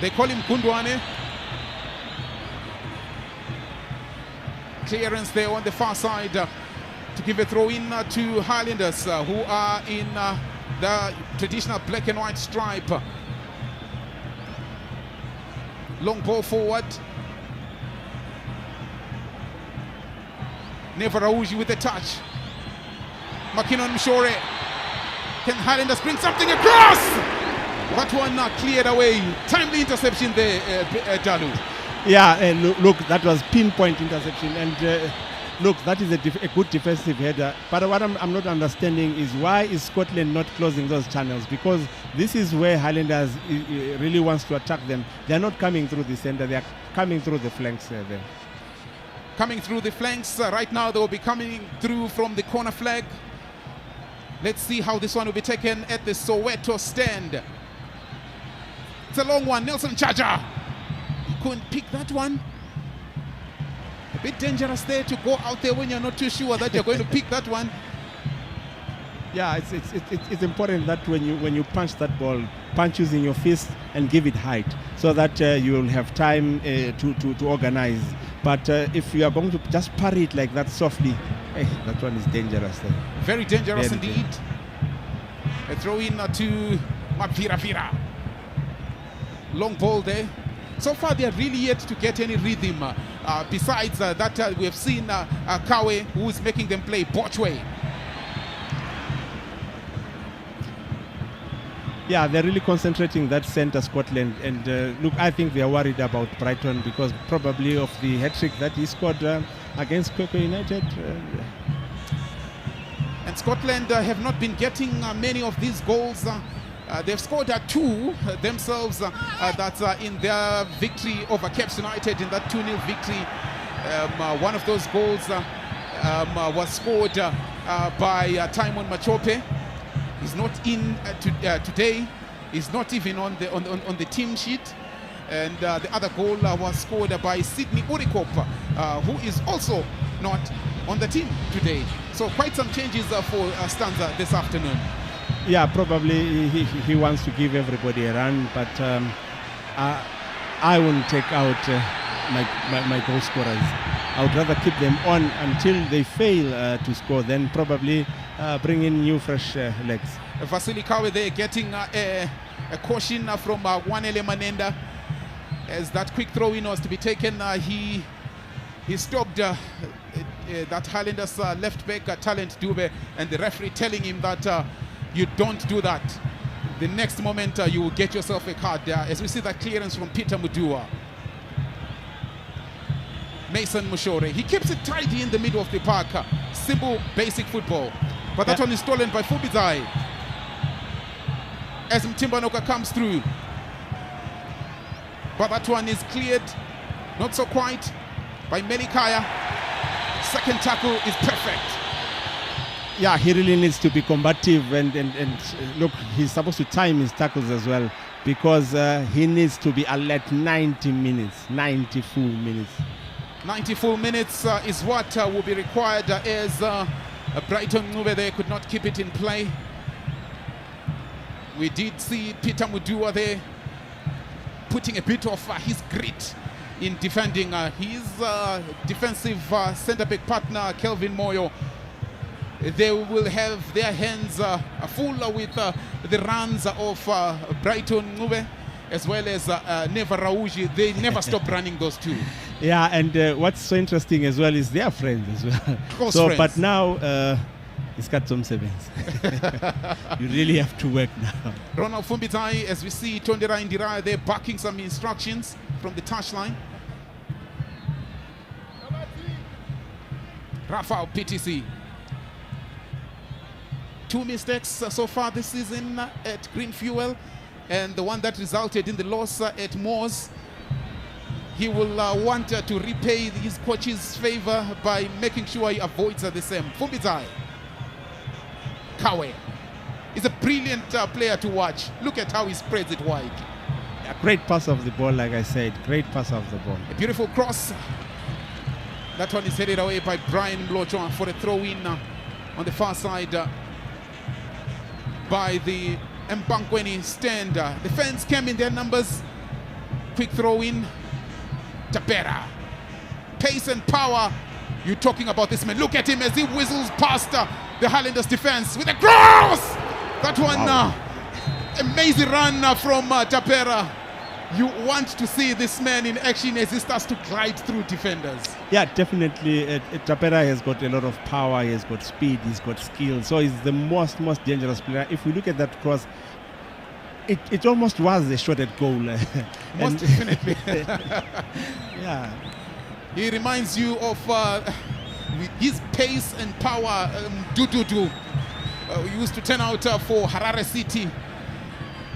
They call him Gundwane. Clearance there on the far side to give a throw in to Highlanders, who are in the traditional black and white stripe. Long ball forward. Nevarauji with the touch. Makinon Mshore. Can Highlanders bring something across? That one cleared away. Timely interception there, Dalu. Yeah, look, that was pinpoint interception. And look, that is a good defensive header. But what I'm not understanding is why is Scotland not closing those channels? Because this is where Highlanders really wants to attack them. They're not coming through the center. They're coming through the flanks there. Coming through the flanks. Right now they will be coming through from the corner flag. Let's see how this one will be taken at the Soweto stand. It's a long one. Nelson Chaja. He couldn't pick that one. A bit dangerous there to go out there when you're not too sure that you're going to pick that one. Yeah, it's important that when you punch that ball, punch using your fist and give it height, so that you will have time to organize. But if you are going to just parry it like that softly, that one is dangerous. Very dangerous indeed. A throw in to Mapira. Long ball there. So far they are really yet to get any rhythm. Besides that, we have seen Kawe, who is making them play Bochwe. Yeah, they're really concentrating that centre, Scotland. And look, I think they are worried about Brighton because probably of the hat-trick that he scored against Kwekwe United. And Scotland have not been getting many of these goals. They've scored 2 themselves. That's in their victory over Caps United, in that 2-0 victory. One of those goals was scored by Taimon Machope. He's not in today. He's not even on the team sheet. And the other goal was scored by Sydney Urikop, who is also not on the team today. So quite some changes for Stanza this afternoon. Yeah, probably he wants to give everybody a run, but I wouldn't take out my goal scorers. I would rather keep them on until they fail to score, then probably bring in new fresh legs. Vasily Kawe there getting a caution from Wanele Manenda as that quick throw-in was to be taken. He stopped that Highlanders left back Talent Dube, and the referee telling him that you don't do that. The next moment you will get yourself a card there, as we see that clearance from Peter Mudua. Mason Mushore, he keeps it tidy in the middle of the park. Simple, basic football. But that one is stolen by Fubizai. As Mtimbanoka comes through. But that one is cleared, not so quite, by Melikaya. Second tackle is perfect. Yeah, he really needs to be combative and look, he's supposed to time his tackles as well, because he needs to be alert 90 minutes, 90 full minutes. 90 full minutes is what will be required as Brighton Ngube there could not keep it in play. We did see Peter Mudua there putting a bit of his grit in defending his defensive centre-back partner, Kelvin Moyo. They will have their hands full with the runs of Brighton Ngube as well as Neva Rauji. They never stop running, those two. Yeah, and what's so interesting as well is they are friends as well. Close so, friends. But now it's got some sevens. You really have to work now. Ronald Fumbitai, as we see Tondera Indira, they're backing some instructions from the touchline. Rafael PTC. 2 mistakes so far this season at Green Fuel, and the one that resulted in the loss at Moors. He will want to repay his coach's favor by making sure he avoids the same. Fumbitai. Kawe is a brilliant player to watch. Look at how he spreads it wide. A great pass of the ball, like I said. Great pass of the ball. A beautiful cross. That one is headed away by Brian Mlocho for a throw-in on the far side by the Mbankweni stand. The fans came in their numbers. Quick throw in. Tapera. Pace and power. You're talking about this man. Look at him as he whistles past the Highlanders defense with a cross. That one, wow. Amazing run from Tapera. You want to see this man in action as he starts to glide through defenders. Yeah, definitely. Tapera has got a lot of power. He has got speed. He's got skill. So he's the most dangerous player. If we look at that cross, it almost was a shot at goal. Most definitely. Yeah. He reminds you of his pace and power. He used to turn out for Harare City.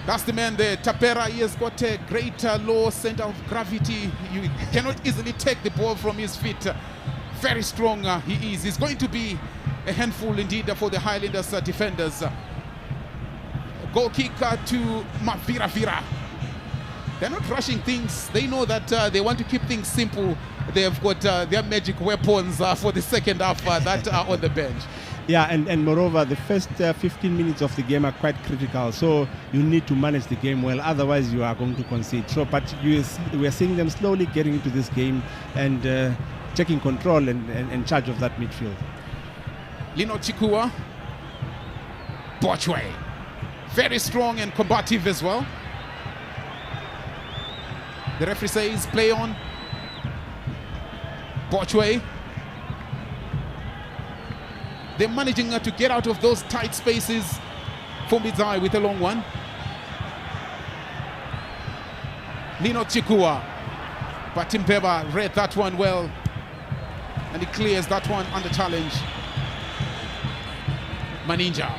That's the man there, Tapera. He has got a great low center of gravity. You cannot easily take the ball from his feet. Very strong he is. He's going to be a handful indeed for the Highlanders defenders. Goal kick to Mavira. They're not rushing things. They know that they want to keep things simple. They have got their magic weapons for the second half that are on the bench. Yeah, and moreover, the first 15 minutes of the game are quite critical. So you need to manage the game well. Otherwise, you are going to concede. So, but we are seeing them slowly getting into this game and taking control and charge of that midfield. Lino Chikua. Bochwe. Very strong and combative as well. The referee says play on. Bochwe. They're managing to get out of those tight spaces. Fumbizai with a long one. Lino Chikua. But Timbeba read that one well. And he clears that one under challenge. Maninja.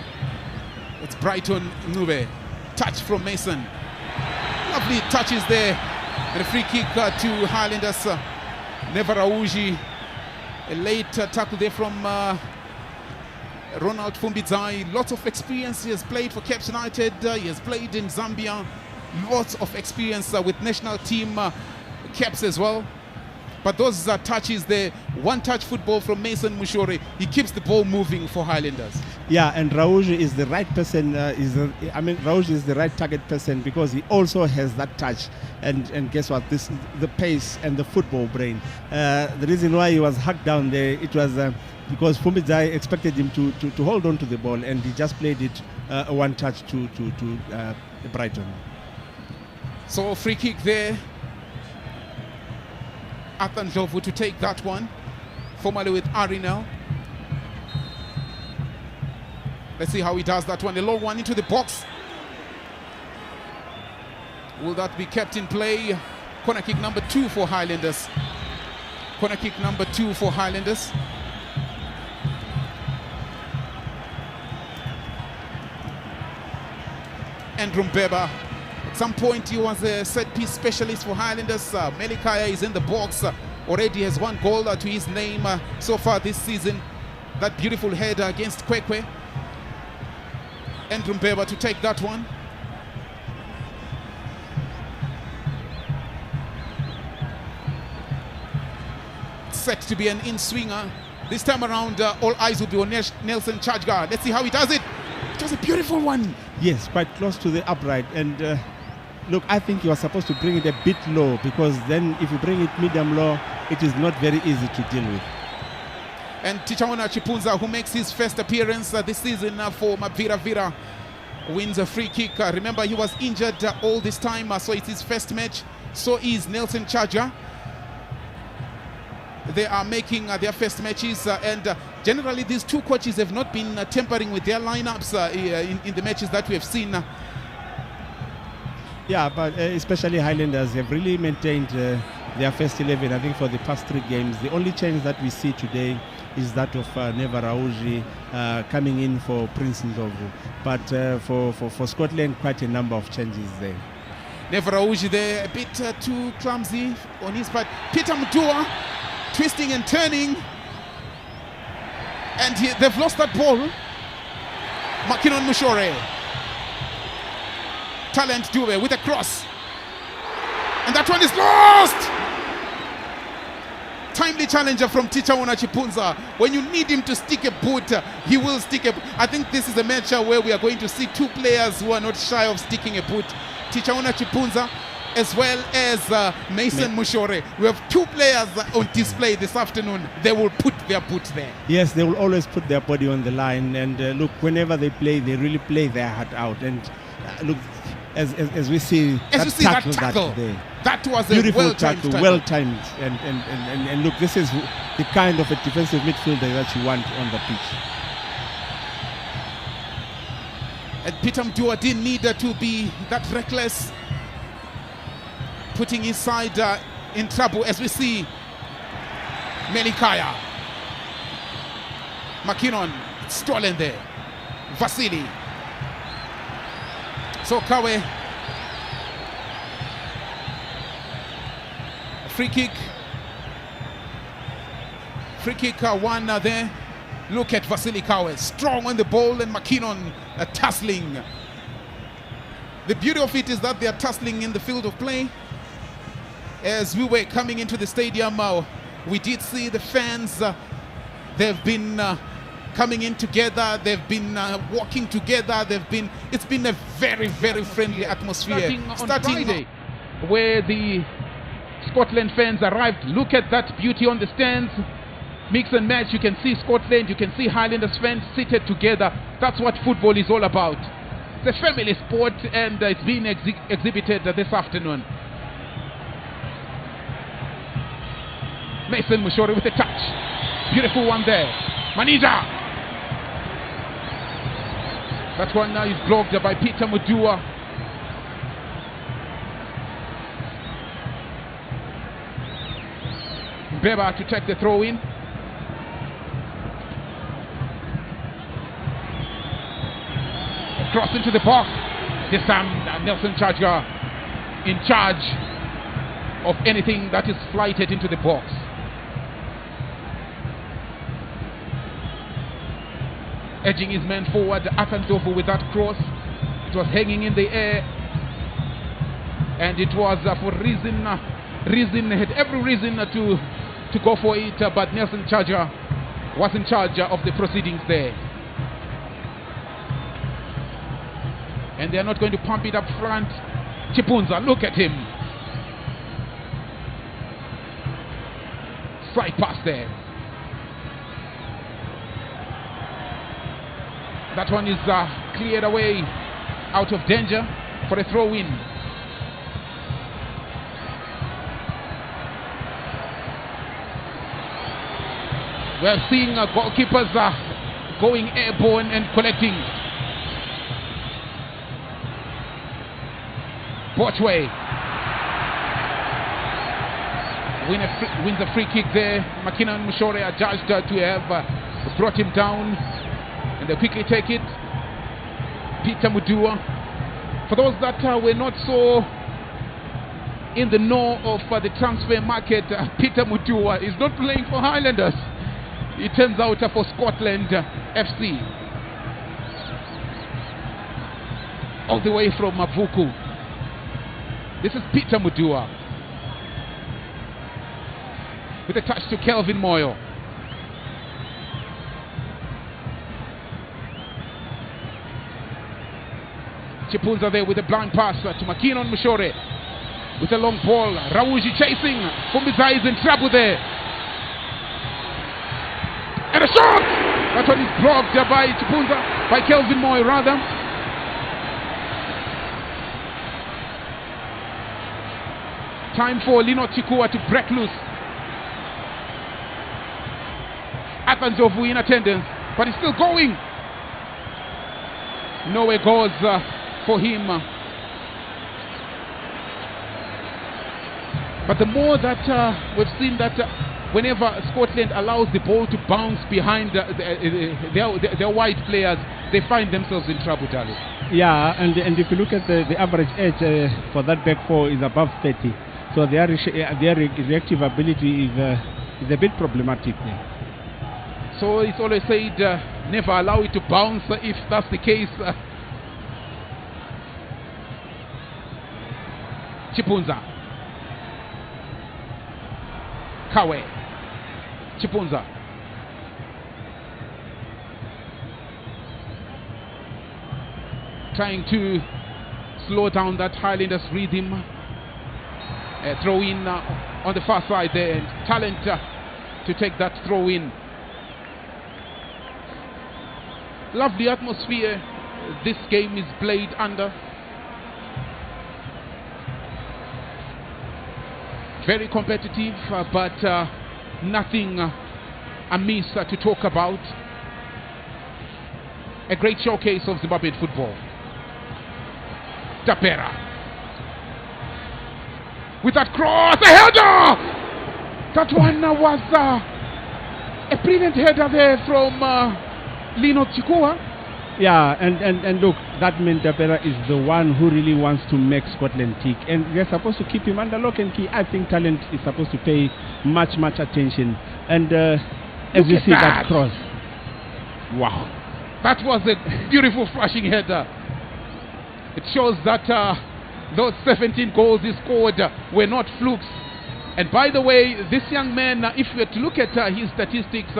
It's Brighton Nube. Touch from Mason. Lovely touches there. And a free kick to Highlanders. Nevarauji. A late tackle there from Ronald Fumbizai. Lots of experience. He has played for Caps United. He has played in Zambia. Lots of experience with national team Caps as well. But those touches there, one-touch football from Mason Mushore. He keeps the ball moving for Highlanders. Yeah, and Rauji is the right person. Rauji is the right target person because he also has that touch. And guess what? This the pace and the football brain. The reason why he was hacked down there, it was because Fumbizai expected him to hold on to the ball, and he just played it one touch to Brighton. So free kick there. Athan Jovu to take that one, formerly with Arinel. Let's see how he does that one. A long one into the box. Will that be kept in play? Corner kick number 2 for Highlanders. Corner kick number 2 for Highlanders. Andrew Mbeba. At some point he was a set-piece specialist for Highlanders. Melikaya is in the box. Already has 1 goal to his name so far this season. That beautiful header against Kwekwe. Andrew Mbeba to take that one. Set to be an in-swinger. This time around, all eyes will be on Nelson Chajga. Let's see how he does it. It was a beautiful one. Yes, quite close to the upright. And look, I think you are supposed to bring it a bit low, because then if you bring it medium low, it is not very easy to deal with. And Tichaona Chipunza, who makes his first appearance this season for Mavira, wins a free kick. Remember, he was injured all this time, so it's his first match. So is Nelson Chaja. They are making their first matches, and generally these two coaches have not been tampering with their lineups in the matches that we have seen. Yeah, but especially Highlanders have really maintained their first 11, I think, for the past 3 games. The only change that we see today is that of Neva Rauji coming in for Prince Ndlovu. But for Scotland, quite a number of changes there. Neva Rauji there, a bit too clumsy on his part. Peter Mdua twisting and turning, and they've lost that ball. Makinon Mushore. Talent Dube with a cross. And that one is lost! Timely challenger from Tichaona Chipunza. When you need him to stick a boot, he will stick a boot. I think this is a match where we are going to see 2 players who are not shy of sticking a boot. Tichaona Chipunza as well as Mason Mushore. We have two players on display this afternoon. They will put their boot there. Yes, they will always put their body on the line. And look, whenever they play, they really play their heart out. And look, as we see, that tackle there. That was beautiful a well-timed tackle. Well timed. And look, this is the kind of a defensive midfielder that you want on the pitch. And Peter Mdua didn't need to be that reckless, putting his side in trouble, as we see Melikaya. McKinnon stolen there. Vasily. So Kawe. Free kick. Free kick one there. Look at Vasily Kawe, strong on the ball, and McKinnon tussling. The beauty of it is that they are tussling in the field of play. As we were coming into the stadium, we did see the fans. They've been coming in together. They've been walking together. It's been a very, very friendly atmosphere. Starting on Friday, where the Scotland fans arrived. Look at that beauty on the stands. Mix and match. You can see Scotland, you can see Highlanders fans seated together. That's what football is all about. It's a family sport, and it's being exhibited this afternoon. Mason Mushore with a touch. Beautiful one there. Manija. That one now is blocked by Peter Mdua. Beba to take the throw in. Cross into the box. This time Nelson Chaja in charge of anything that is flighted into the box. Edging his man forward, Akantofu with that cross. It was hanging in the air, and it was for reason had every reason to go for it, but Nelson Chaja was in charge of the proceedings there. And they are not going to pump it up front. Chipunza, look at him. Side pass there. That one is cleared away out of danger for a throw-in. We're seeing goalkeepers going airborne and collecting. Borchway wins a free kick there. McKinnon and Mushore are judged to have brought him down, and they quickly take it. Peter Mdua. For those that were not so in the know of the transfer market, Peter Mdua is not playing for Highlanders. It turns out for Scotland FC. All the way from Mavuku. This is Peter Mdua with a touch to Kelvin Moyo. Chipunza there with a blind pass to McKinnon Mushore with a long ball. Rawuji chasing. Fumbiza is in trouble there. And a shot! That one is blocked by Chipunza, by Kelvin Moyo rather. Time for Lino Chikua to break loose. Akanzovu in attendance, but he's still going. Nowhere goes for him. But the more that we've seen that whenever Scotland allows the ball to bounce behind their wide players, they find themselves in trouble, Dali. Yeah, and if you look at the average age for that back four is above 30. So their reactive ability is a bit problematic there. So it's always said, never allow it to bounce if that's the case. Chipunza. Kawe. Chipunza. Trying to slow down that Highlanders rhythm. Throw in on the far side there, and Talent to take that throw in. Lovely atmosphere this game is played under. Very competitive, but nothing amiss to talk about. A great showcase of Zimbabwean football. Tapera with that cross, a header! That one was a brilliant header there from Lino Chikua. Yeah, and look, that means Tapera is the one who really wants to make Scotland tick, and they're supposed to keep him under lock and key. I think Talent is supposed to pay much attention. And as you see that cross, wow, that was a beautiful flashing header. It shows that those 17 goals he scored were not flukes. And by the way, this young man, if you were to look at his statistics,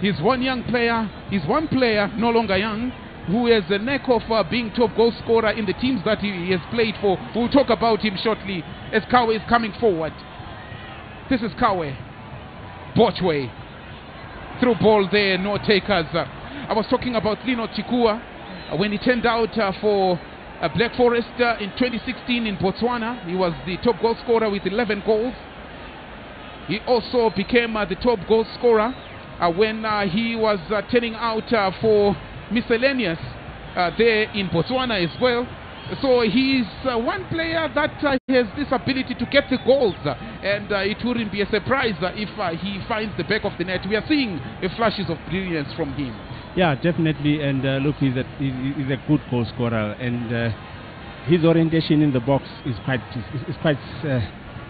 he's one young player, he's one player, no longer young, who has a knack of being top goal scorer in the teams that he has played for. We'll talk about him shortly as Kawe is coming forward. This is Kawe. Bochwe. Through ball there, no takers. I was talking about Lino Chikua when he turned out for Black Forest in 2016 in Botswana. He was the top goal scorer with 11 goals. He also became the top goal scorer when he was turning out for Miscellaneous there in Botswana as well. So he's one player that has this ability to get the goals, and it wouldn't be a surprise if he finds the back of the net. We are seeing flashes of brilliance from him. Yeah, definitely. And look, he's a good goal scorer, and his orientation in the box is quite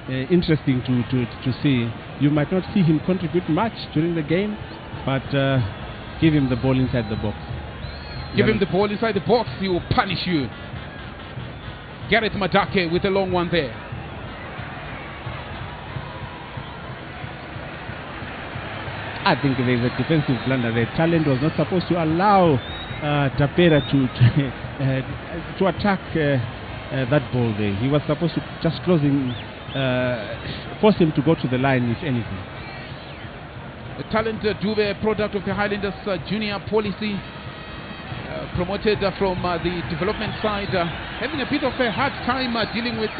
interesting to see. You might not see him contribute much during the game, but give him the ball inside the box. Give him the ball inside the box, he will punish you. Gareth Madake with a long one there. I think there's a defensive blunder there. Talent was not supposed to allow Tapera to attack that ball there. He was supposed to just close him, force him to go to the line, if anything. The Talent Dube, product of the Highlanders junior policy, promoted from the development side, having a bit of a hard time dealing with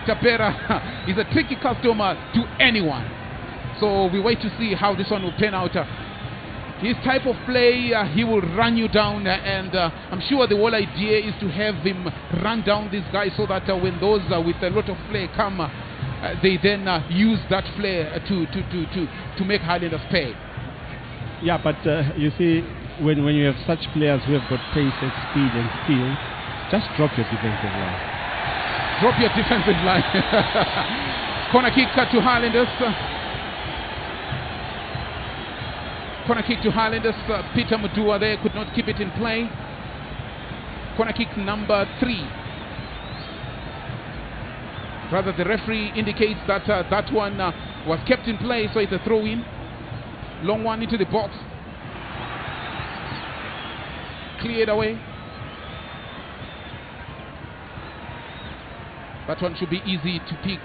Tapera. He's a tricky customer to anyone. So we wait to see how this one will pan out. His type of play, he will run you down, and I'm sure the whole idea is to have him run down these guys so that when those with a lot of flair come, they then use that flair to make Highlanders pay. Yeah, but you see, when you have such players who have got pace and speed and skill, just drop your defensive line. Drop your defensive line. Corner kick to Highlanders. Corner kick to Highlanders. Peter Mudua there could not keep it in play. Corner kick number 3. Rather, the referee indicates that that one was kept in play, so it's a throw-in. Long one into the box. Cleared away. That one should be easy to pick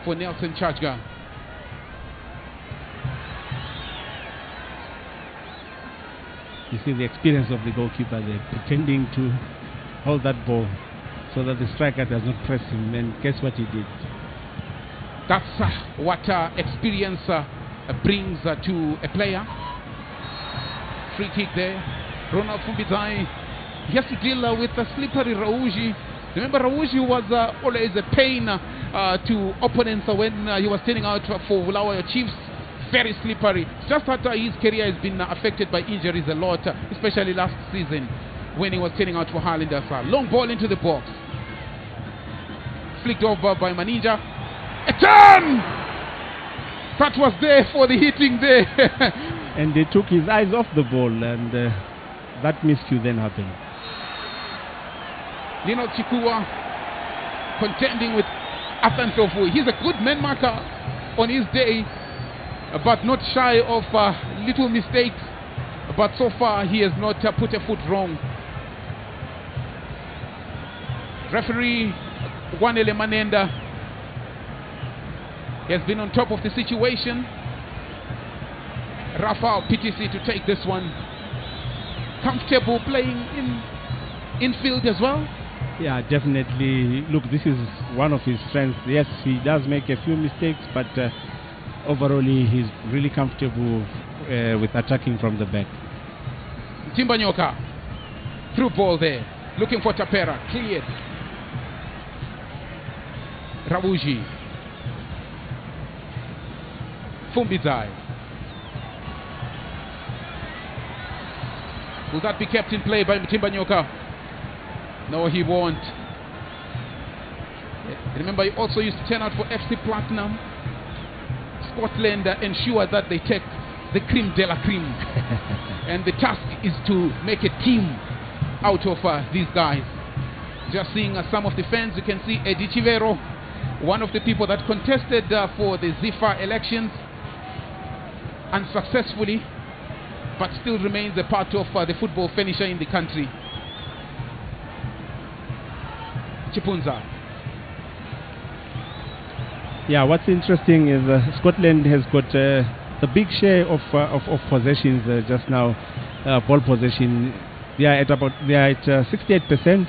for Nelson Chajga. You see the experience of the goalkeeper there, pretending to hold that ball so that the striker does not press him, and guess what he did? That's what experience brings to a player. Free kick there. Ronald Fumbizai, he has to deal with a slippery Rauji. Remember, Rauji was always a pain to opponents when he was turning out for Bulawayo Chiefs. Very slippery. Just that his career has been affected by injuries a lot, especially last season when he was turning out for Highlanders. Long ball into the box. Flicked over by Maninja. A turn! That was there for the hitting there. And they took his eyes off the ball, and that miscue then happened. Lino Chikua contending with Athantofu. He's a good man marker on his day, but not shy of little mistakes. But so far he has not put a foot wrong. Referee Wanele Manenda He has been on top of the situation. Rafael PTC to take this one. Comfortable playing in field as well. Yeah, definitely. Look, this is one of his strengths. Yes, he does make a few mistakes, but overall he's really comfortable with attacking from the back. Timbanyoka. Through ball there. Looking for Tapera. Cleared. Rabuji. Fumbizai. Will that be kept in play by Timbanyoka? No, he won't. Remember, he also used to turn out for FC Platinum. Scotland ensure that they take the creme de la creme. And the task is to make a team out of these guys. Just seeing some of the fans, you can see Eddie Chivero, one of the people that contested for the ZIFA elections unsuccessfully, but still remains a part of the football finisher in the country. Chipunza. Yeah, what's interesting is Scotland has got the big share of possessions just now. Ball possession, they are at 68%,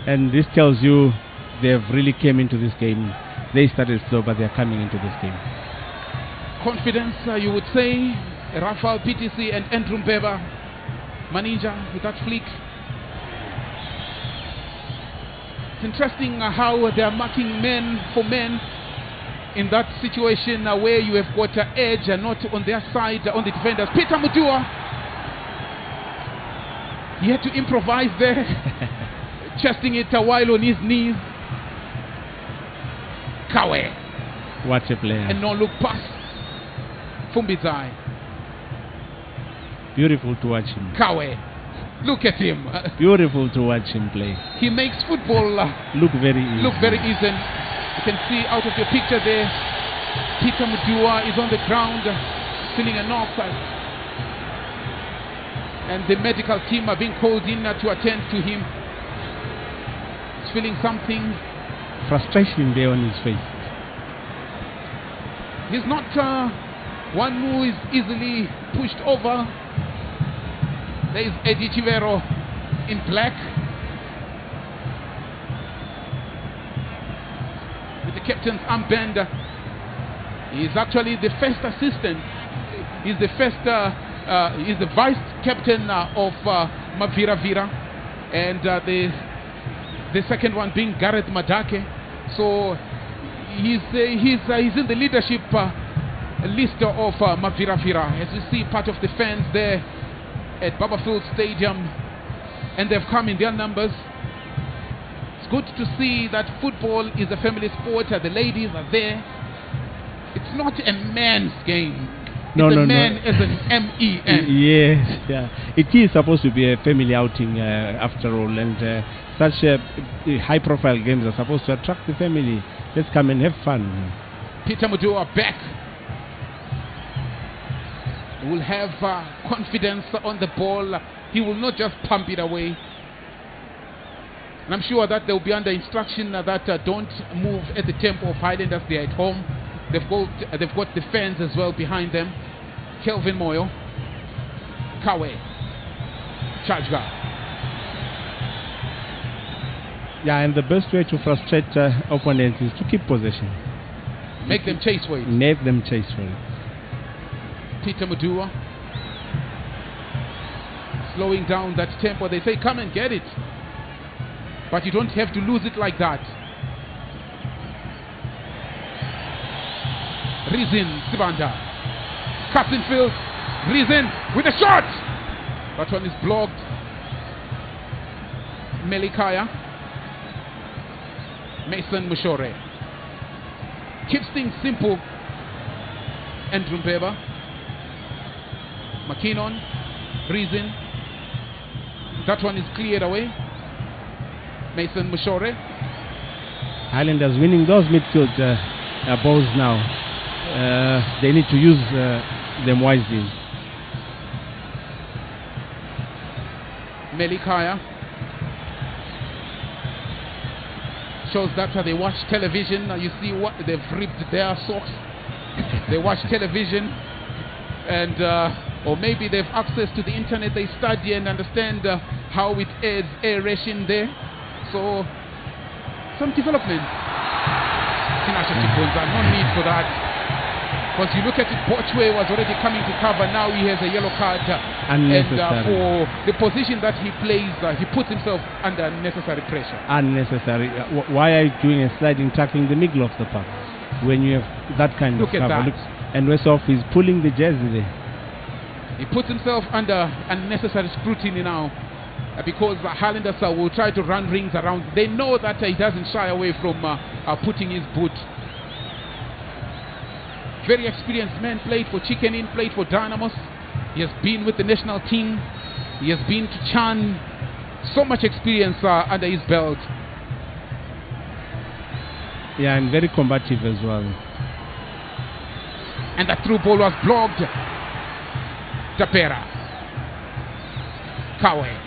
and this tells you they've really came into this game. They started slow, but they're coming into this game. Confidence, you would say. Rafael PTC and Andrew Mbeba. Maninja with that flick. It's interesting how they are marking men for men in that situation where you have got edge and not on their side, on the defenders. Peter Mudua, he had to improvise there, chesting it a while on his knees. Kawe. What a player. And no-look pass. Fumbizai. Beautiful to watch him. Kawe. Look at him. Beautiful to watch him play. He makes football look very easy. Look very easy. You can see out of your picture there, Peter Mudua is on the ground feeling a knock. And the medical team are being called in to attend to him. He's feeling something. Frustration there on his face. He's not one who is easily pushed over. There is Eddie Chivero in black with the captain's armband. He is actually the first assistant. He's the first. He's the vice captain of Mavira Vira, and the second one being Gareth Madake. So he's in the leadership list of Mavira Vira. As you see, part of the fans there at Babafield Stadium, and they've come in their numbers. It's good to see that football is a family sport. The ladies are there. It's not a man's game. No. Man as an M-E-N. Yes, yeah. It is supposed to be a family outing after all, and such high-profile games are supposed to attract the family. Let's come and have fun. Peter Mudua back. He will have confidence on the ball. He will not just pump it away. And I'm sure that they will be under instruction that don't move at the tempo of Highlanders. They are at home. They've got the fans as well behind them. Kelvin Moyo. Kawe. Chajga. Yeah, and the best way to frustrate opponents is to keep possession. Make them chase for it. Make them chase for it. Peter Mudua. Slowing down that tempo. They say, come and get it. But you don't have to lose it like that. Rizin Sibanda. Cuts in field. Rizin with a shot. That one is blocked. Melikaya. Mason Mushore. Keeps things simple. Andrew Mbeba. McKinnon. Rizin. That one is cleared away. Mason Mushore. Highlanders winning those midfield balls now. They need to use them wisely. Melikaya. shows that they watch television. You see what they've ripped their socks. They watch television, and or maybe they've access to the internet. They study and understand how it adds aeration there. So some development. No need for that. Because you look at it, Bochwe was already coming to cover. Now he has a yellow card. And for the position that he plays, he puts himself under unnecessary pressure. Unnecessary. Why are you doing a sliding tackle in the middle of the park when you have that kind of cover? Look, and Westhoff is pulling the jersey there. He puts himself under unnecessary scrutiny now. Because Highlanders will try to run rings around. They know that he doesn't shy away from putting his boot. Very experienced man, played for Chicken Inn, played for Dynamos. He has been with the national team. He has been to Chan. So much experience under his belt. Yeah, and very combative as well. And the through ball was blocked. Tapera. Kawe.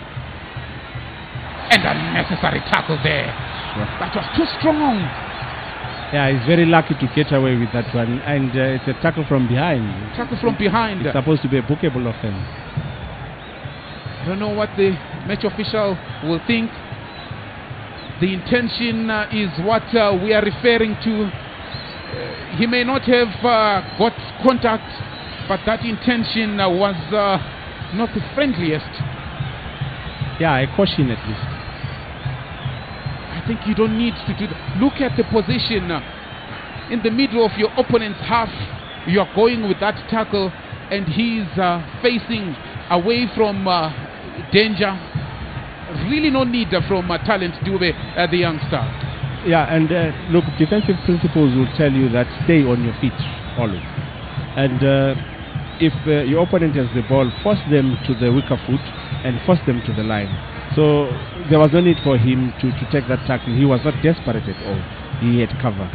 And unnecessary tackle there. Sure. That was too strong. Yeah, he's very lucky to get away with that one. And it's a tackle from behind. Tackle from behind. It's supposed to be a bookable offense. I don't know what the match official will think. The intention is what we are referring to. He may not have got contact, but that intention was not the friendliest. Yeah, a caution at least. I think you don't need to do that. Look at the position in the middle of your opponent's half. You are going with that tackle, and he's facing away from danger. Really no need from Talent Dube, the youngster. Yeah, and look, defensive principles will tell you that stay on your feet always. And if your opponent has the ball, force them to the weaker foot and force them to the line. So there was no need for him to take that tackle. He was not desperate at all. He had cover.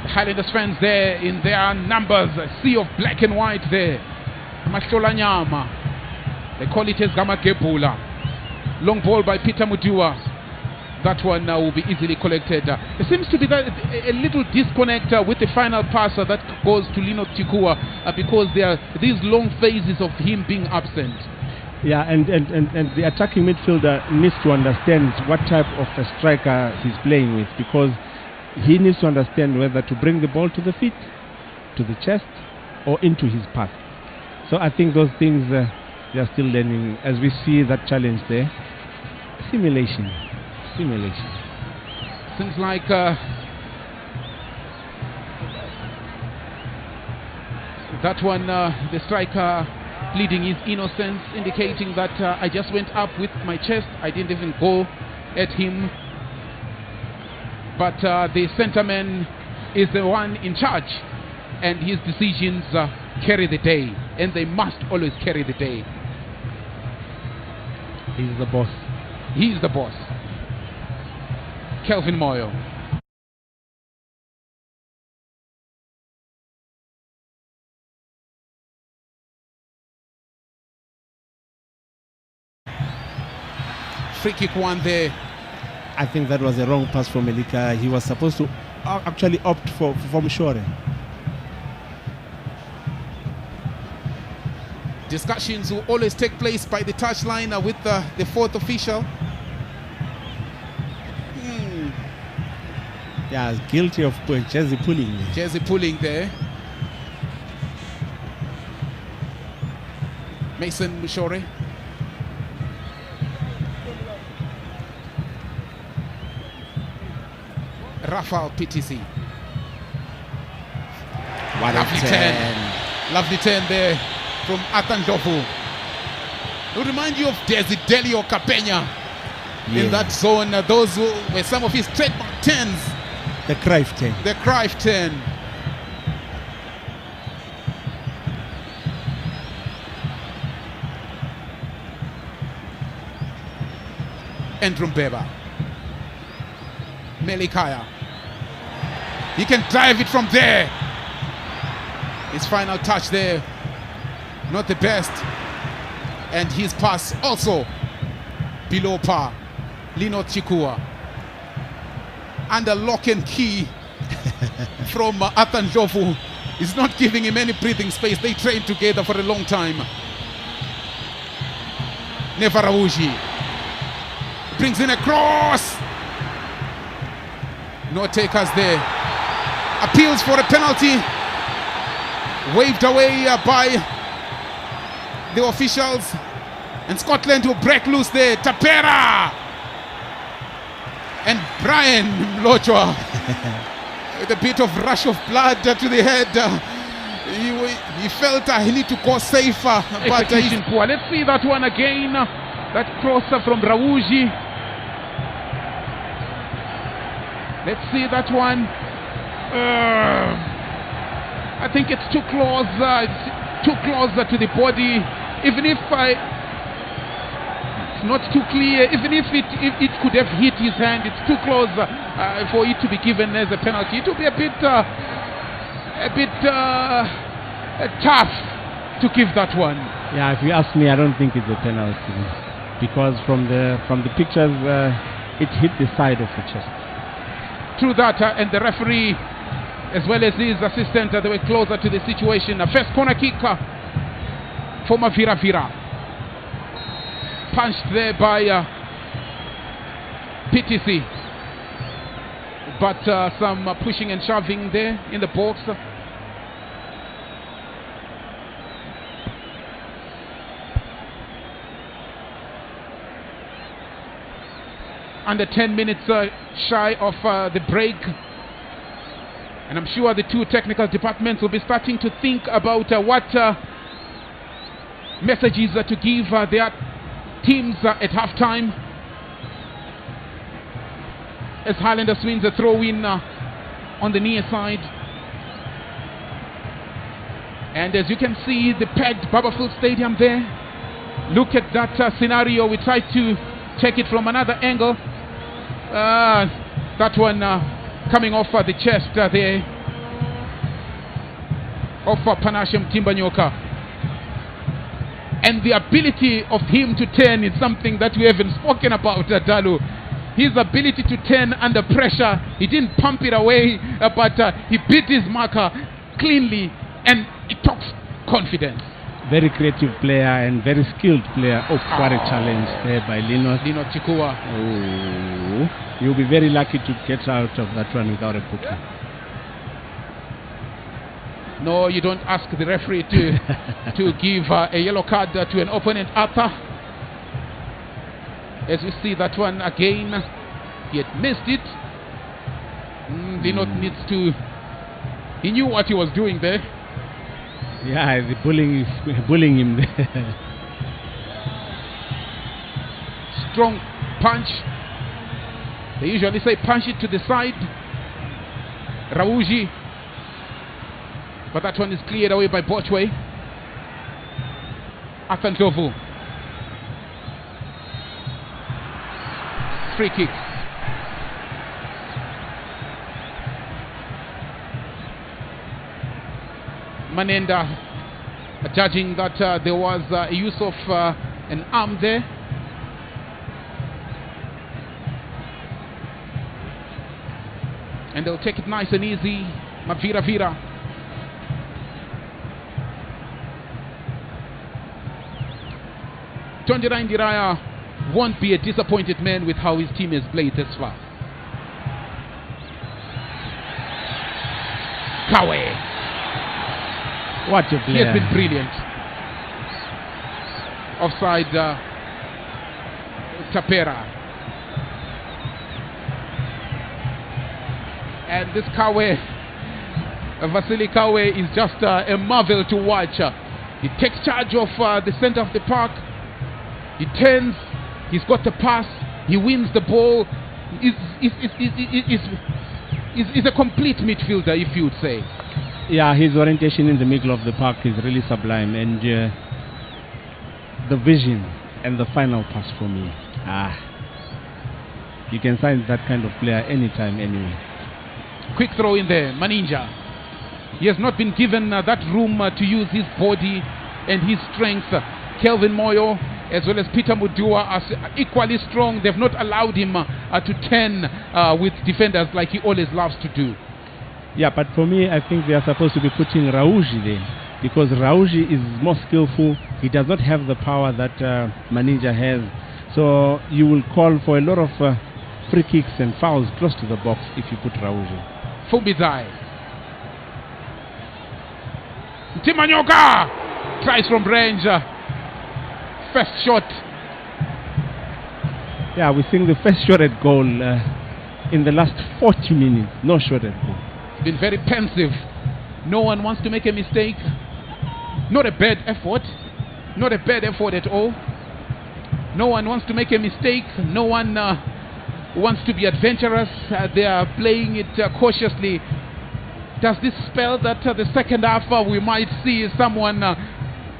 The Highlanders fans there in their numbers, a sea of black and white there. Mahlola Nyama. They call it as Gama Gebula. Long ball by Peter Mudua. That one will be easily collected. There seems to be a little disconnect with the final pass that goes to Lino Tikua because there are these long phases of him being absent. Yeah, and the attacking midfielder needs to understand what type of a striker he's playing with, because he needs to understand whether to bring the ball to the feet, to the chest, or into his path. So I think those things they are still learning as we see that challenge there. Simulation. Seems like that one, the striker pleading his innocence, indicating that I just went up with my chest, I didn't even go at him. But the centre man is the one in charge, and his decisions carry the day, and they must always carry the day. He's the boss. He's the boss. Kelvin Moyo. Free kick one there. I think that was a wrong pass from Melika. He was supposed to actually opt for Mshore. Discussions will always take place by the touchline with the fourth official. Yeah, guilty of jersey pulling. Jersey pulling there. Mason Mshore. Rafael PTC. What Lovely turn. Lovely turn there from Atandofu. It will remind you of Desidelio Capena in that zone. Those were some of his trademark turns. The Cruyff turn. The Cruyff turn. Andrew Mbeba. Melikaya. He can drive it from there. His final touch there, not the best. And his pass also below par. Lino Chikua. under lock and key from Athan Ndlovu. He's not giving him any breathing space. They trained together for a long time. Nevarauji brings in a cross. No takers there. Appeals for a penalty. Waved away by the officials. And Scotland will break loose there. Tapera! And Brian Mlotshwa with a bit of rush of blood to the head. He felt he need to go safer. But let's see that one again. That crosser from Rauji. Let's see that one. I think it's too close. It's too close to the body. Even if it's not too clear, even if it could have hit his hand, it's too close for it to be given as a penalty. It will be a bit tough to give that one. Yeah, if you ask me, I don't think it's a penalty because from the pictures, it hit the side of the chest. True that, and the referee, as well as his assistant, they were closer to the situation. First corner kick for Mavira Vira. Punched there by PTC. But some pushing and shoving there in the box. Under 10 minutes shy of the break. And I'm sure the two technical departments will be starting to think about what messages to give their teams at halftime. As Highlanders wins a throw-in on the near side. And as you can see, the packed Barberfield Stadium there. Look at that scenario. We tried to take it from another angle. That one coming off the chest there of Panasham Timbanyoka. And the ability of him to turn is something that we haven't spoken about, Dalu. His ability to turn under pressure, he didn't pump it away, but he beat his marker cleanly, and it talks confidence. Very creative player and very skilled player. Oh, what a challenge there by Lino Chikua. Oh, you'll be very lucky to get out of that one without a booking. No, you don't ask the referee to give a yellow card to an opponent, Arthur. As we see that one again, he had missed it. Lino needs to. He knew what he was doing there. Yeah, the bullying him there. Strong punch. They usually say punch it to the side. Rauji. But that one is cleared away by Bochwe. Athan Ndlovu. Free kick. Manenda judging that there was a use of an arm there. And they'll take it nice and easy. Mavira Vira. Tonjera Indiraya won't be a disappointed man with how his team has played thus far. Kawe. What a player. He has been brilliant. Offside Tapera. And this Kawe, Vasily Kawe, is just a marvel to watch. He takes charge of the center of the park. He turns, he's got the pass, he wins the ball. Is a complete midfielder, if you would say. Yeah, his orientation in the middle of the park is really sublime, and the vision and the final pass for me. You can sign that kind of player anytime, anyway. Quick throw in there, Maninja. He has not been given that room to use his body and his strength. Kelvin Moyo as well as Peter Mudua are equally strong. They've not allowed him to turn with defenders like he always loves to do. Yeah, but for me, I think they are supposed to be putting Rauji there, because Rauji is more skillful. He does not have the power that Maninja has. So you will call for a lot of free kicks and fouls close to the box if you put Rauji. Fumbizai. Timanyoka tries from range. First shot. Yeah, we're seeing the first shot at goal in the last 40 minutes. No shot at goal. It's been very pensive. No one wants to make a mistake. Not a bad effort. Not a bad effort at all. No one wants to make a mistake. No one wants to be adventurous. They are playing it cautiously. Does this spell that the second half we might see someone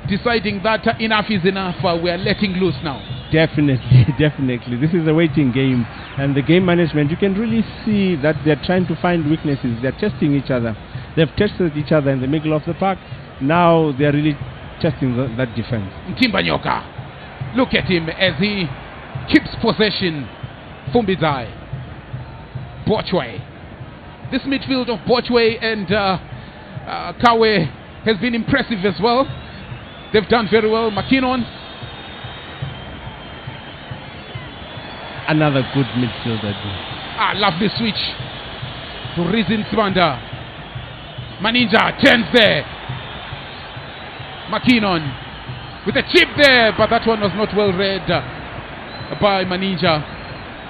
deciding that enough is enough? We are letting loose now. Definitely, definitely. This is a waiting game, and the game management, you can really see that they're trying to find weaknesses. They're testing each other. They've tested each other in the middle of the park. Now they're really testing that defense. Timbanyoka, look at him as he keeps possession. Fumbizai, Bochwe. This midfield of Bochwe and Kawe has been impressive as well. They've done very well. McKinnon. Another good midfielder. Lovely switch to Rizin Swanda. Maninja turns there. McKinnon with a chip there, but that one was not well read by Maninja.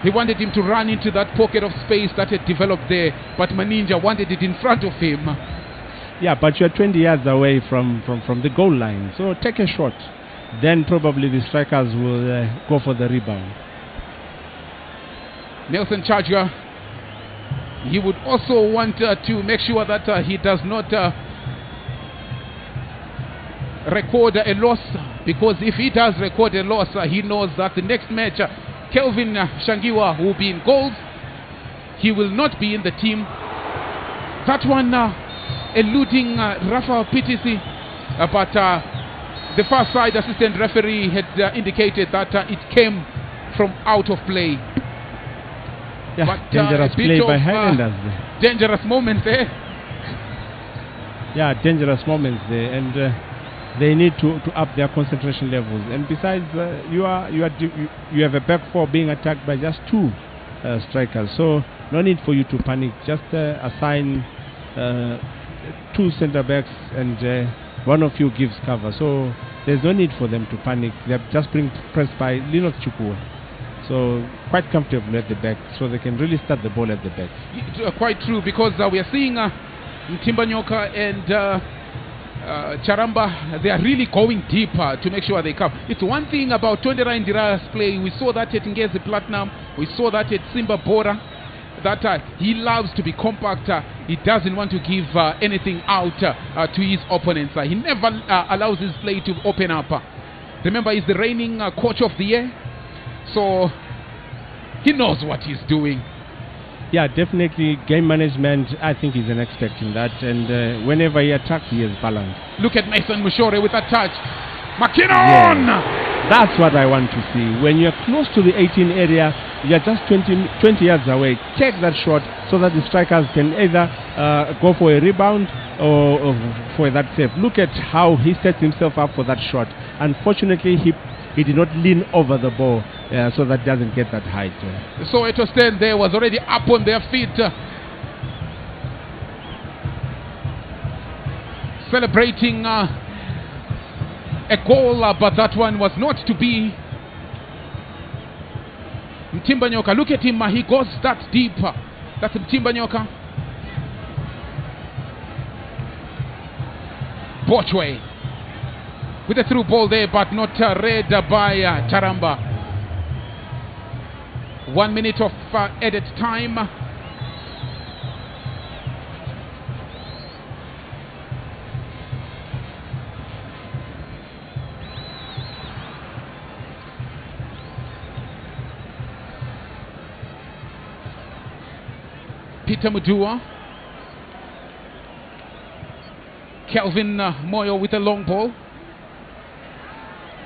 He wanted him to run into that pocket of space that had developed there, but Maninja wanted it in front of him. Yeah, but you're 20 yards away from the goal line, so take a shot. Then probably the strikers will go for the rebound. Nelson Charger, he would also want to make sure that he does not record a loss, because if he does record a loss, he knows that the next match Kelvin Shangiwa will be in goals. He will not be in the team. That one eluding Rafa PTC, but the far side assistant referee had indicated that it came from out of play. Yeah, but dangerous play by Highlanders. Dangerous moment there. Yeah, dangerous moments there, and they need to up their concentration levels. And besides, you have a back four being attacked by just two strikers, so no need for you to panic. Just assign two center backs, and one of you gives cover. So there's no need for them to panic. They're just being pressed by Linus Chukwu. So quite comfortable at the back, so they can really start the ball at the back. Quite true, because we are seeing Timbanyoka and Charamba, they are really going deeper to make sure they come. It's one thing about Tondera Indira's play. We saw that at Ngezi Platinum. We saw that at Simba Bora. That he loves to be compact. He doesn't want to give anything out to his opponents. He never allows his play to open up. Remember, he's the reigning coach of the year. So he knows what he's doing. Yeah, definitely game management, I think he's an expert in that, and whenever he attacks, he has balance. Look at Mason Mushore with that touch. McKinnon! Yeah, that's what I want to see. When you're close to the 18 area, you're just 20 yards away. Take that shot so that the strikers can either go for a rebound or for that save. Look at how he sets himself up for that shot. Unfortunately, he did not lean over the ball, so that doesn't get that height. So it was 10 there, was already up on their feet. Celebrating a goal, but that one was not to be. Mtimbanyoka, look at him, he goes that deep. That's Mtimbanyoka. Bochwe with a through ball there, but not read by Charamba. 1 minute of added time. Peter Mudua. Kelvin Moyo with a long ball.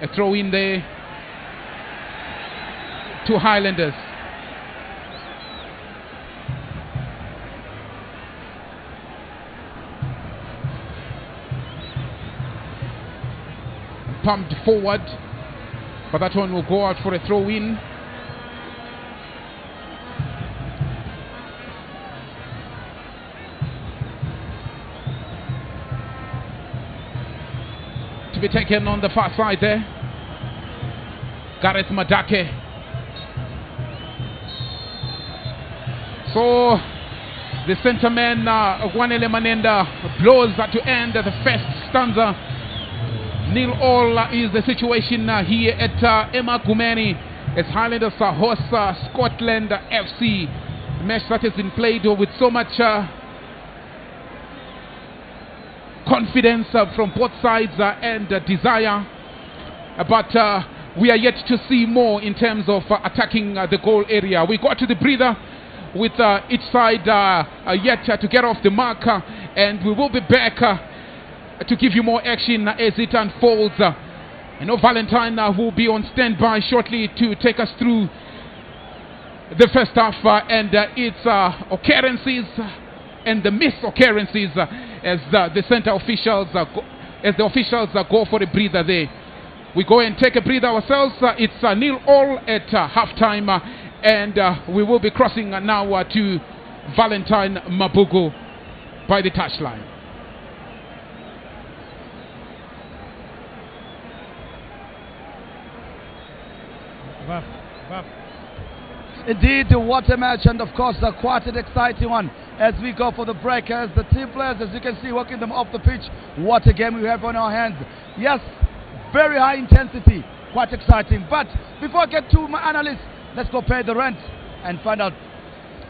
A throw in there to Highlanders. Pumped forward, but that one will go out for a throw-in. To be taken on the far side there. Gareth Madake. So the centre man Wanele Manenda blows to end the first stanza. 0-0 is the situation here at Emakhumbeni as Highlanders host Scotland FC. A match that has been played with so much confidence from both sides and desire, but we are yet to see more in terms of attacking the goal area. We got to the breather with each side yet to get off the mark, and we will be back to give you more action as it unfolds. I know Valentine will be on standby shortly to take us through the first half and its occurrences and the misoccurrences as the center officials go for a breather there. We go and take a breather ourselves. It's 0-0 at halftime, and we will be crossing now to Valentine Mabugo by the touchline. Indeed, what a match, and of course quite an exciting one as we go for the break, as the team players, as you can see, working them off the pitch. What a game we have on our hands. Yes, very high intensity, quite exciting. But before I get to my analysts, let's go pay the rent and find out.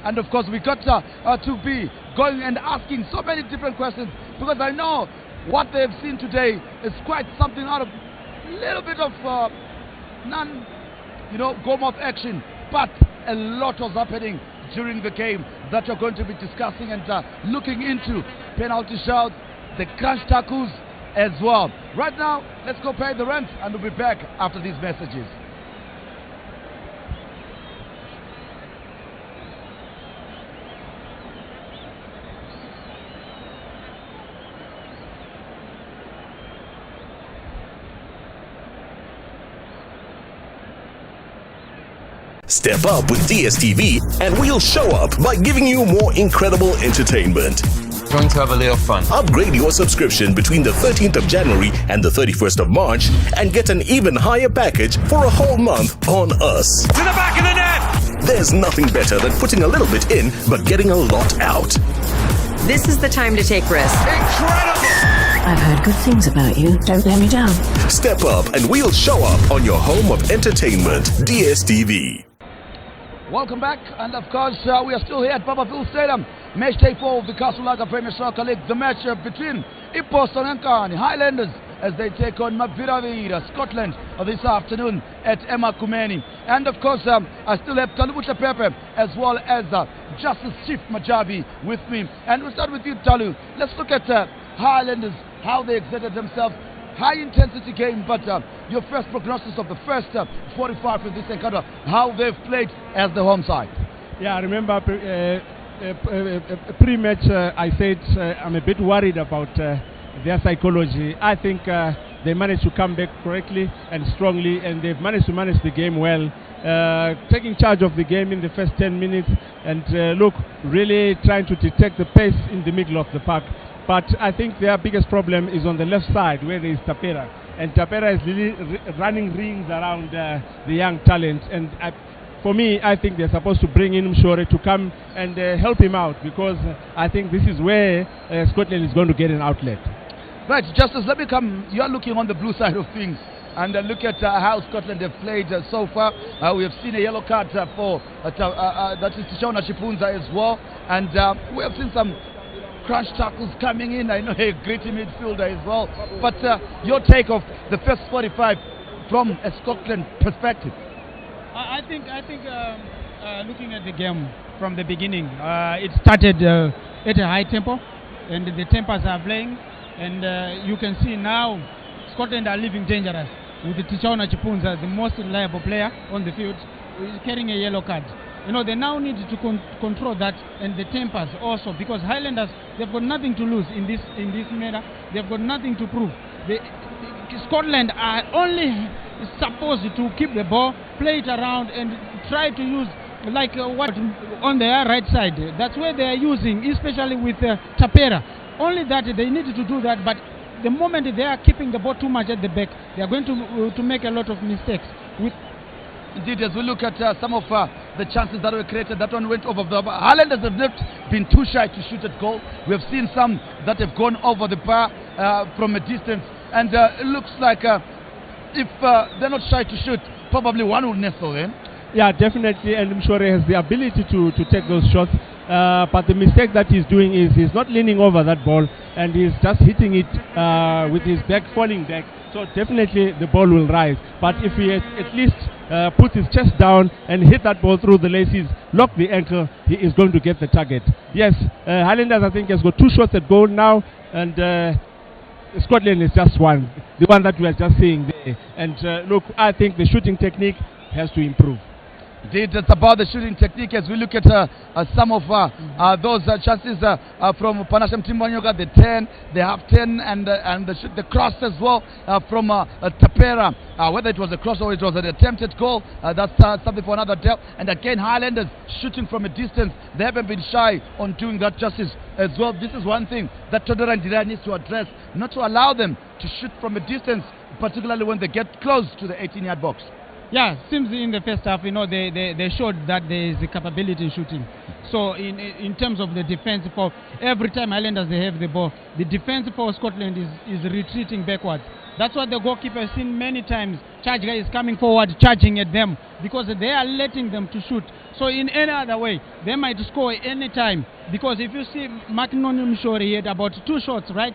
And of course we got to be going and asking so many different questions, because I know what they've seen today is quite something out of a little bit of go-off action, but a lot was happening during the game that we're going to be discussing and looking into. Penalty shouts, the crunch tackles as well. Right now, let's go pay the rent, and we'll be back after these messages. Step up with DSTV and we'll show up by giving you more incredible entertainment. Going to have a little fun. Upgrade your subscription between the 13th of January and the 31st of March and get an even higher package for a whole month on us. To the back of the net! There's nothing better than putting a little bit in but getting a lot out. This is the time to take risks. Incredible! I've heard good things about you. Don't let me down. Step up and we'll show up on your home of entertainment, DSTV. Welcome back, and of course we are still here at Barberville Stadium. Match day 4 of the Kasulaga Premier Soccer League. The match between Iposto and Highlanders as they take on Maviravira, Scotland, this afternoon at Emakhumbeni. And of course I still have Talu Pepe as well as Justice Chief Majabi with me. And we'll start with you, Talu. Let's look at Highlanders, how they exerted themselves. High intensity game, but your first prognosis of the first 45 of this encounter, how they've played as the home side. Yeah, I remember pre-match I said I'm a bit worried about their psychology. I think they managed to come back correctly and strongly, and they've managed to manage the game well, taking charge of the game in the first 10 minutes and really trying to detect the pace in the middle of the park. But I think their biggest problem is on the left side, where there is Tapera. And Tapera is really running rings around the young talent. And for me, I think they're supposed to bring in Mumhari to come and help him out, because I think this is where Scotland is going to get an outlet. Right, Justice, let me come. You're looking on the blue side of things. And look at how Scotland have played so far. We have seen a yellow card for that is Tishona Chipunza as well. And we have seen some crunch tackles coming in. I know a gritty midfielder as well. But your take of the first 45 from a Scotland perspective? I think looking at the game from the beginning, it started at a high tempo, and the tempers are playing, and you can see now Scotland are living dangerous with the Tishona Chipunza, the most reliable player on the field, carrying a yellow card. You know, they now need to control that and the tempers also, because Highlanders, they've got nothing to lose in this matter. They've got nothing to prove. Scotland are only supposed to keep the ball, play it around, and try to use like what on their right side. That's where they are using, especially with Tapera. Only that they needed to do that, but the moment they are keeping the ball too much at the back, they are going to make a lot of mistakes. Indeed, as we look at some of the chances that were created, that one went over the bar. Highlanders have not been too shy to shoot at goal. We have seen some that have gone over the bar from a distance, and it looks like if they're not shy to shoot, probably one will nestle in. Yeah, definitely, and Mumhari has the ability to take those shots. But the mistake that he's doing is he's not leaning over that ball, and he's just hitting it with his back, falling back. So definitely the ball will rise. But if he at least puts his chest down and hit that ball through the laces, lock the ankle, he is going to get the target. Yes, Highlanders I think has got 2 shots at goal now, and Scotland is just one, the one that we are just seeing there. And look, I think the shooting technique has to improve. Indeed, it's about the shooting technique as we look at some of those chances from Panashe Mtimbanyoka, the 10, the half 10, and the cross as well from Tapera. Whether it was a cross or it was an attempted goal, that's something for another day. And again, Highlanders shooting from a distance. They haven't been shy on doing that justice as well. This is one thing that Tondera Ndira needs to address, not to allow them to shoot from a distance, particularly when they get close to the 18-yard box. Yeah, seems in the first half, you know, they showed that there is a capability in shooting. So in terms of the defense, for every time Highlanders they have the ball, the defense for Scotland is retreating backwards. That's what the goalkeeper has seen many times. Charge guy is coming forward, charging at them, because they are letting them to shoot. So in any other way, they might score any time. Because if you see Mumhari, he had about 2 shots, right?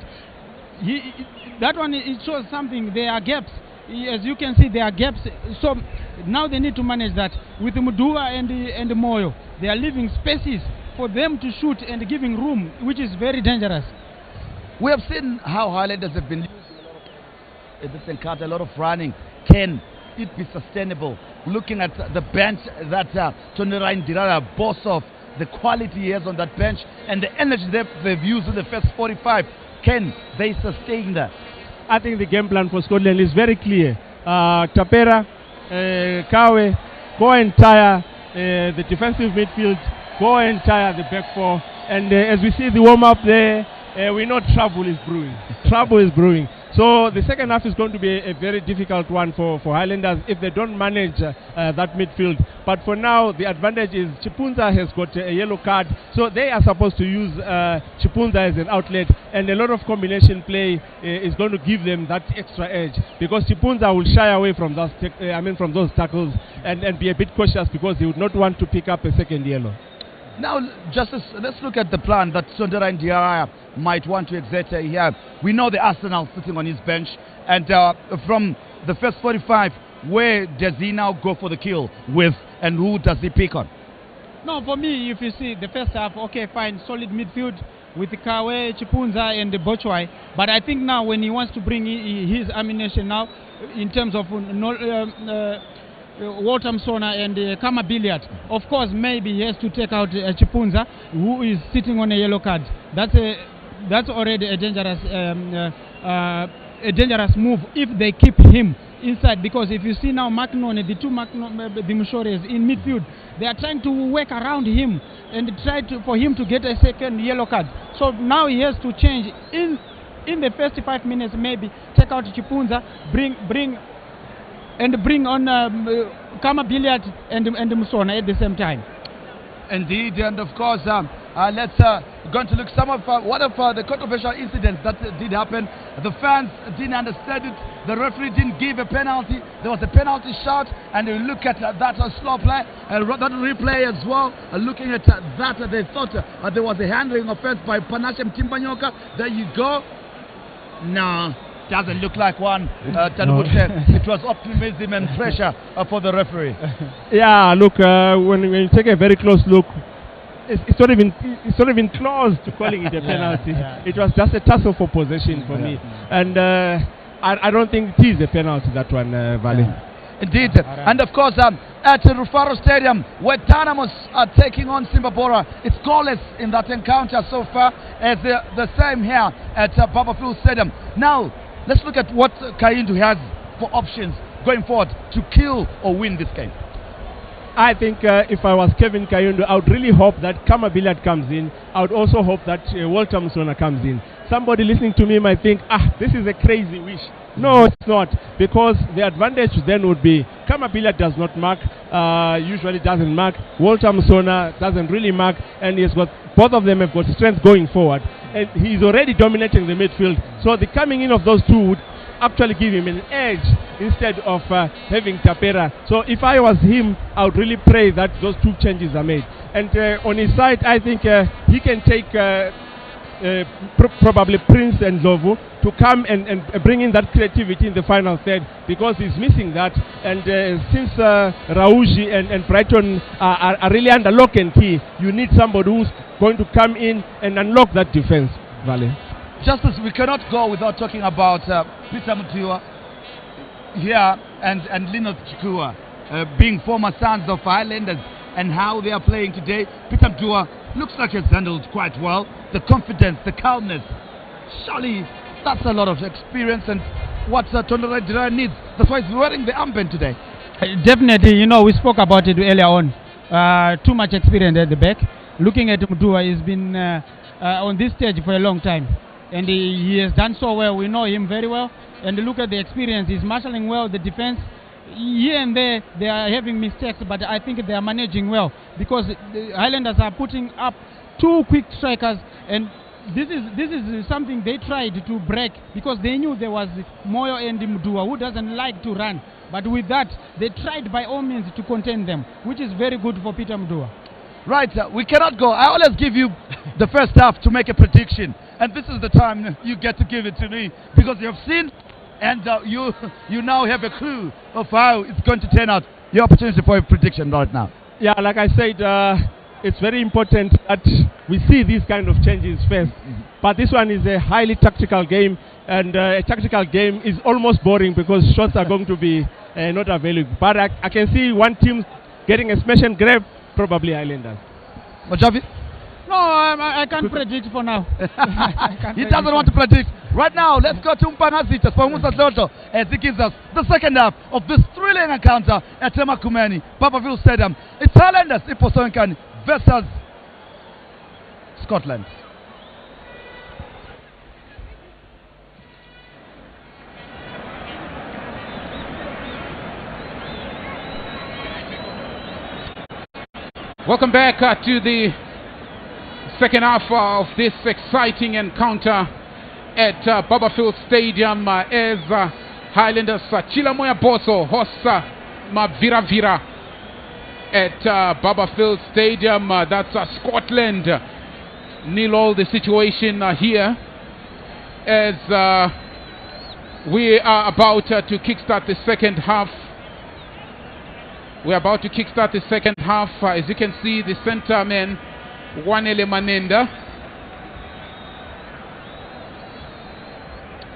That one, it shows something. There are gaps. As you can see, there are gaps. So now they need to manage that. With Mudua and Moyo, they are leaving spaces for them to shoot and giving room, which is very dangerous. We have seen how Highlanders have been using this encounter, a lot of running. Can it be sustainable? Looking at the bench that Tondera Ndira boasts of, the quality he has on that bench and the energy they've used in the first 45, can they sustain that? I think the game plan for Scotland is very clear. Tapera, Kawe, go and tire the defensive midfield, go and tire the back 4. And as we see the warm-up there, we know trouble is brewing. Trouble is brewing. So the second half is going to be a very difficult one for Highlanders if they don't manage that midfield. But for now, the advantage is Chipunza has got a yellow card. So they are supposed to use Chipunza as an outlet. And a lot of combination play is going to give them that extra edge. Because Chipunza will shy away from those tackles and be a bit cautious because he would not want to pick up a second yellow. Now, Justice, let's look at the plan that Tondera Ndira might want to exert here. We know the Arsenal sitting on his bench, and from the first 45, where does he now go for the kill with, and who does he pick on? No, for me, if you see the first half, okay, fine, solid midfield with Kawe, Chipunza, and Bochwai. But I think now when he wants to bring his ammunition now, in terms of Walter Msona and Kama Billiard, of course maybe he has to take out Chipunza, who is sitting on a yellow card. That's already a dangerous move if they keep him inside, because if you see now the two Mumhari in midfield, they are trying to work around him and try for him to get a second yellow card. So now he has to change in the first 5 minutes, maybe take out Chipunza, bring on Kama Billiard and Msona at the same time. Indeed, and of course, let's going to look some of one of the controversial incidents that did happen. The fans didn't understand it. The referee didn't give a penalty. There was a penalty shot, and you look at that slow play and that replay as well. Looking at that, they thought there was a handling offense by Panashe Mtimbanyoka. There you go. No. Doesn't look like one. It was optimism and pressure for the referee. Yeah, look, when you take a very close look, it's not even close to calling it a penalty. It was just a tussle for possession for me, and I don't think it is a penalty, that one, Vale. Indeed. And of course, at Rufaro Stadium, where Dynamos are taking on Simbabora, it's goalless in that encounter so far, as the same here at Babafield Stadium. Now, let's look at what Kayindu has for options going forward to kill or win this game. I think if I was Kevin Kayindu, I would really hope that Kama Billiard comes in. I would also hope that Walter Musona comes in. Somebody listening to me might think, this is a crazy wish. No, it's not, because the advantage then would be Kama Billiard does not mark, usually doesn't mark. Walter Musona doesn't really mark, and both of them have got strength going forward. And he's already dominating the midfield, so the coming in of those two would actually give him an edge instead of having Tapera. So if I was him, I would really pray that those two changes are made. And on his side, I think he can take probably Prince and Lovu to come and bring in that creativity in the final third, because he's missing that. And since Rauji and Brighton are really under lock and key, you need somebody who's going to come in and unlock that defense, Vale. Justice, we cannot go without talking about Peter Mutiwa here and Linus Chikua, being former sons of Highlanders, and how they are playing today. Peter Mutiwa looks like he's handled quite well. The confidence, the calmness, surely that's a lot of experience and what Tondora Dira needs. That's why he's wearing the armband today. Definitely, we spoke about it earlier on. Too much experience at the back. Looking at Mutiwa, he's been on this stage for a long time. And he has done so well. We know him very well. And look at the experience. He's marshalling well the defense. Here and there, they are having mistakes, but I think they are managing well, because the Highlanders are putting up two quick strikers, and this is something they tried to break, because they knew there was Moyo and Mdua, who doesn't like to run. But with that, they tried by all means to contain them, which is very good for Peter Mdua. Right, we cannot go. I always give you the first half to make a prediction, and this is the time you get to give it to me, because you have seen and you now have a clue of how it's going to turn out. Your opportunity for a prediction right now. Yeah, like I said, it's very important that we see these kind of changes first. But this one is a highly tactical game, and a tactical game is almost boring because shots are going to be not available. But I can see one team getting a smash and grab, probably Highlanders. Majavi? No, I can't predict for now. He doesn't want to predict. Right now, let's go to Mpanazita for Musa Zoto as he gives us the second half of this thrilling encounter at Temakumeni, Babafield Stadium. It's Highlanders Iposonkani versus Scotland. Welcome back to the second half of this exciting encounter at Babafield Stadium as Highlanders Chilamoya Boso hosts Mavira Vira at Babafield Stadium. That's Scotland. 0-0 the situation here as we are about to kickstart the second half. We're about to kickstart the second half. As you can see, the center man, Wanele Manenda.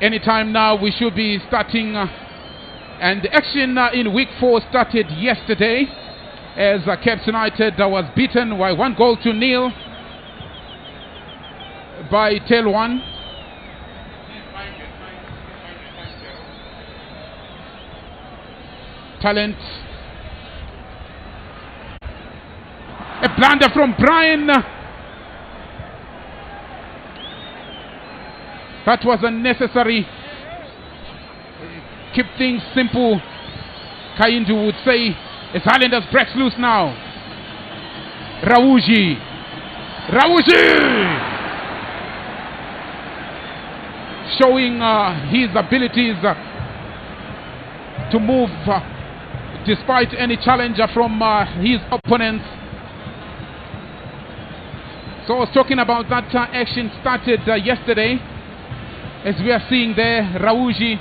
Anytime now we should be starting, and the action in week 4 started yesterday as Caps United was beaten by 1-0 by Tail One. Talent. A blunder from Brian. That was unnecessary. Keep things simple, Kayindu would say, as Highlanders breaks loose now. Rawuji. Showing his abilities to move despite any challenge from his opponents. So I was talking about that action started yesterday. As we are seeing there, Rawuji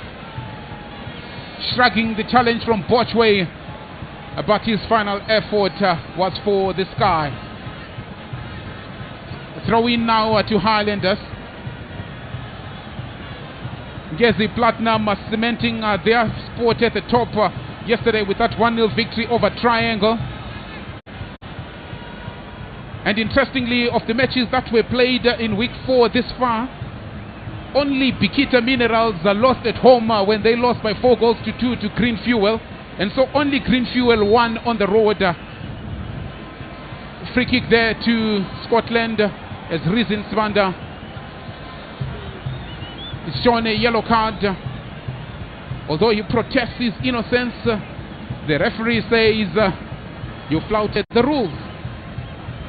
shrugging the challenge from Bochway, but his final effort was for the sky. Throw in now to Highlanders. Gezi Platinum cementing their spot at the top yesterday with that 1-0 victory over Triangle. And interestingly, of the matches that were played in week 4 this far, only Bikita Minerals lost at home when they lost by 4 goals to 2 to Green Fuel. And so only Green Fuel won on the road. Free kick there to Scotland as Rizin Svanda is shown a yellow card. Although he protests his innocence, the referee says you flouted the rules.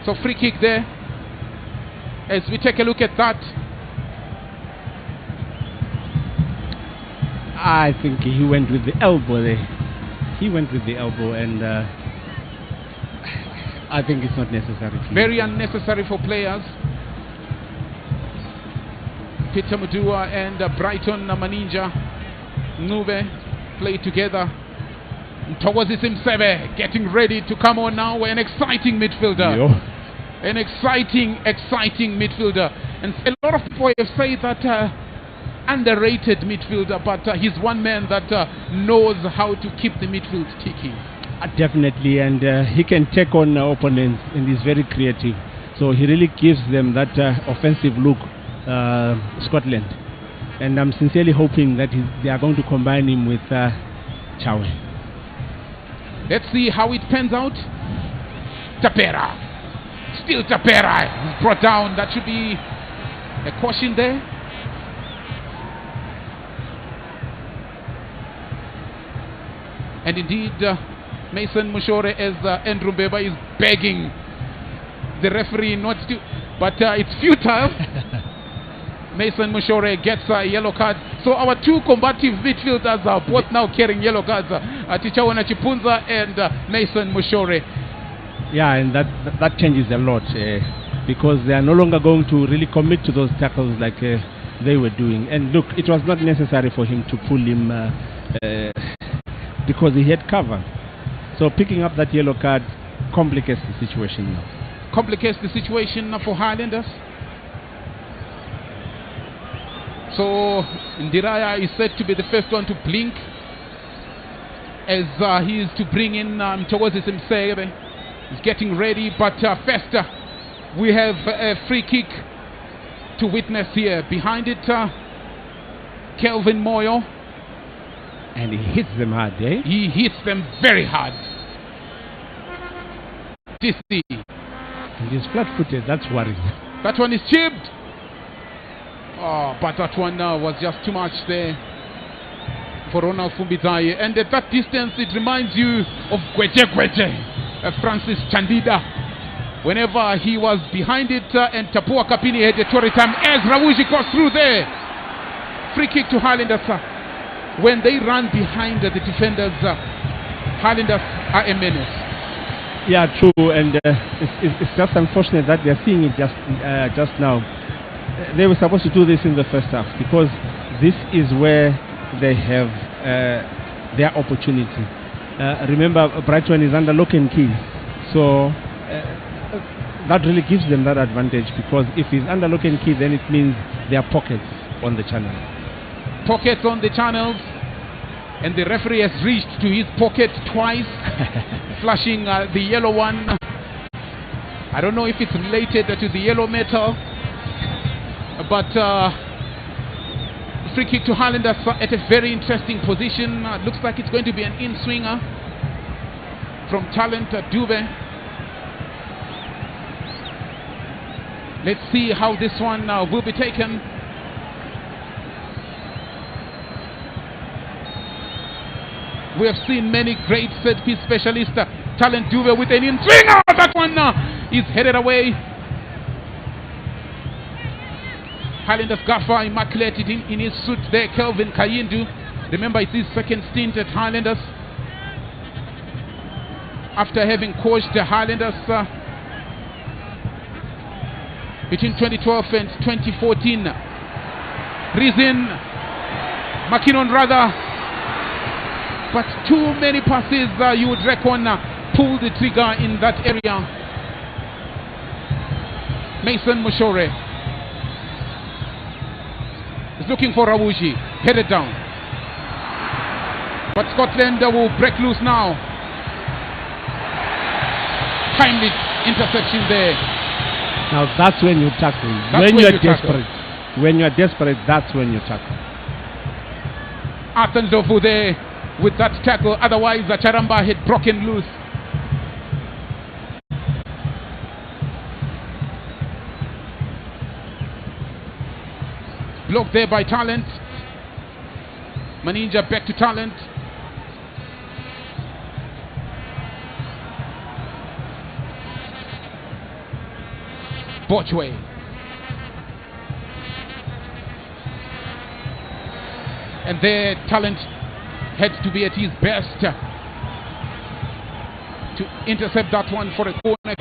So free kick there. As we take a look at that, I think he went with the elbow there. He went with the elbow, and I think it's not necessary. Very unnecessary for players. Peter Mudua and Brighton Maninja Nube play together. Towards Simsebe getting ready to come on now. An exciting midfielder. Yo. An exciting midfielder. And a lot of people have said that underrated midfielder, but he's one man that knows how to keep the midfield ticking. Definitely, and he can take on opponents, and he's very creative. So he really gives them that offensive look, Scotland. And I'm sincerely hoping that they are going to combine him with Chawe. Let's see how it pans out. Tapera. Still Tapera. He's brought down. That should be a caution there. And indeed, Mason Mushore, as Andrew Mbeba is begging the referee not to, but it's futile. Mason Mushore gets a yellow card. So our two combative midfielders are both now carrying yellow cards. Tichawana Chipunza and Mason Mushore. Yeah, and that changes a lot because they are no longer going to really commit to those tackles like they were doing. And look, it was not necessary for him to pull him because he had cover. So picking up that yellow card complicates the situation now. Complicates the situation for Highlanders. So Ndiraya is said to be the first one to blink as he is to bring in towards Simsebe. He's getting ready, but first we have a free kick to witness here. Behind it, Kelvin Moyo. And he hits them hard, eh? He hits them very hard. DC. And he's flat-footed, that's worrying. That one is chipped. Oh, but that one was just too much there for Ronald Fumbidzaye. And at that distance, it reminds you of Francis Chandida. Whenever he was behind it, and Tapua Kapini had a torrid time as Rawuji goes through there. Free kick to Highlanders. When they run behind the defenders, Highlanders are a menace. Yeah, true, and it's just unfortunate that they're seeing it just now. They were supposed to do this in the first half because this is where they have their opportunity. Remember, Brighton is under lock and key, so that really gives them that advantage because if he's under lock and key, then it means there are pockets on the channel. Pockets on the channels, and the referee has reached to his pocket twice, flashing the yellow one. I don't know if it's related to the yellow metal, but free kick to Highlanders at a very interesting position. Looks like it's going to be an in-swinger from Talent Dube. Let's see how this one will be taken. We have seen many great set-piece specialists. Talent Dube with an in-swinger. That one is headed away. Highlanders gaffer immaculated in his suit there, Kelvin Kayindu. Remember, it's his second stint at Highlanders after having coached the Highlanders between 2012 and 2014. Rizin, Makinon rather, but too many passes you would reckon pulled the trigger in that area. Mason Mushore is looking for Rawuji, headed down. But Scotland will break loose now. Timely interception there. Now that's when you tackle. When you are desperate. When you are desperate, that's when you tackle. Athanzovu there with that tackle. Otherwise, Charamba had broken loose. Blocked there by Talent. Maninja back to Talent. Bochwe. And their Talent had to be at his best to intercept that one for a corner.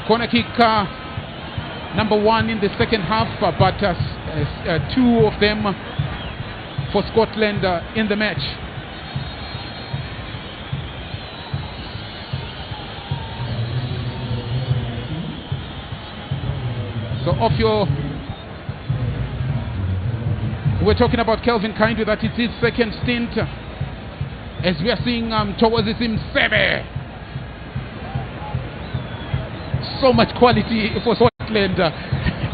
Corner kick number 1 in the second half, but 2 of them for Scotland in the match. So off your... We're talking about Kelvin Kindly, that it's his second stint, as we are seeing LWEZIMBABWE. So much quality for Scotland.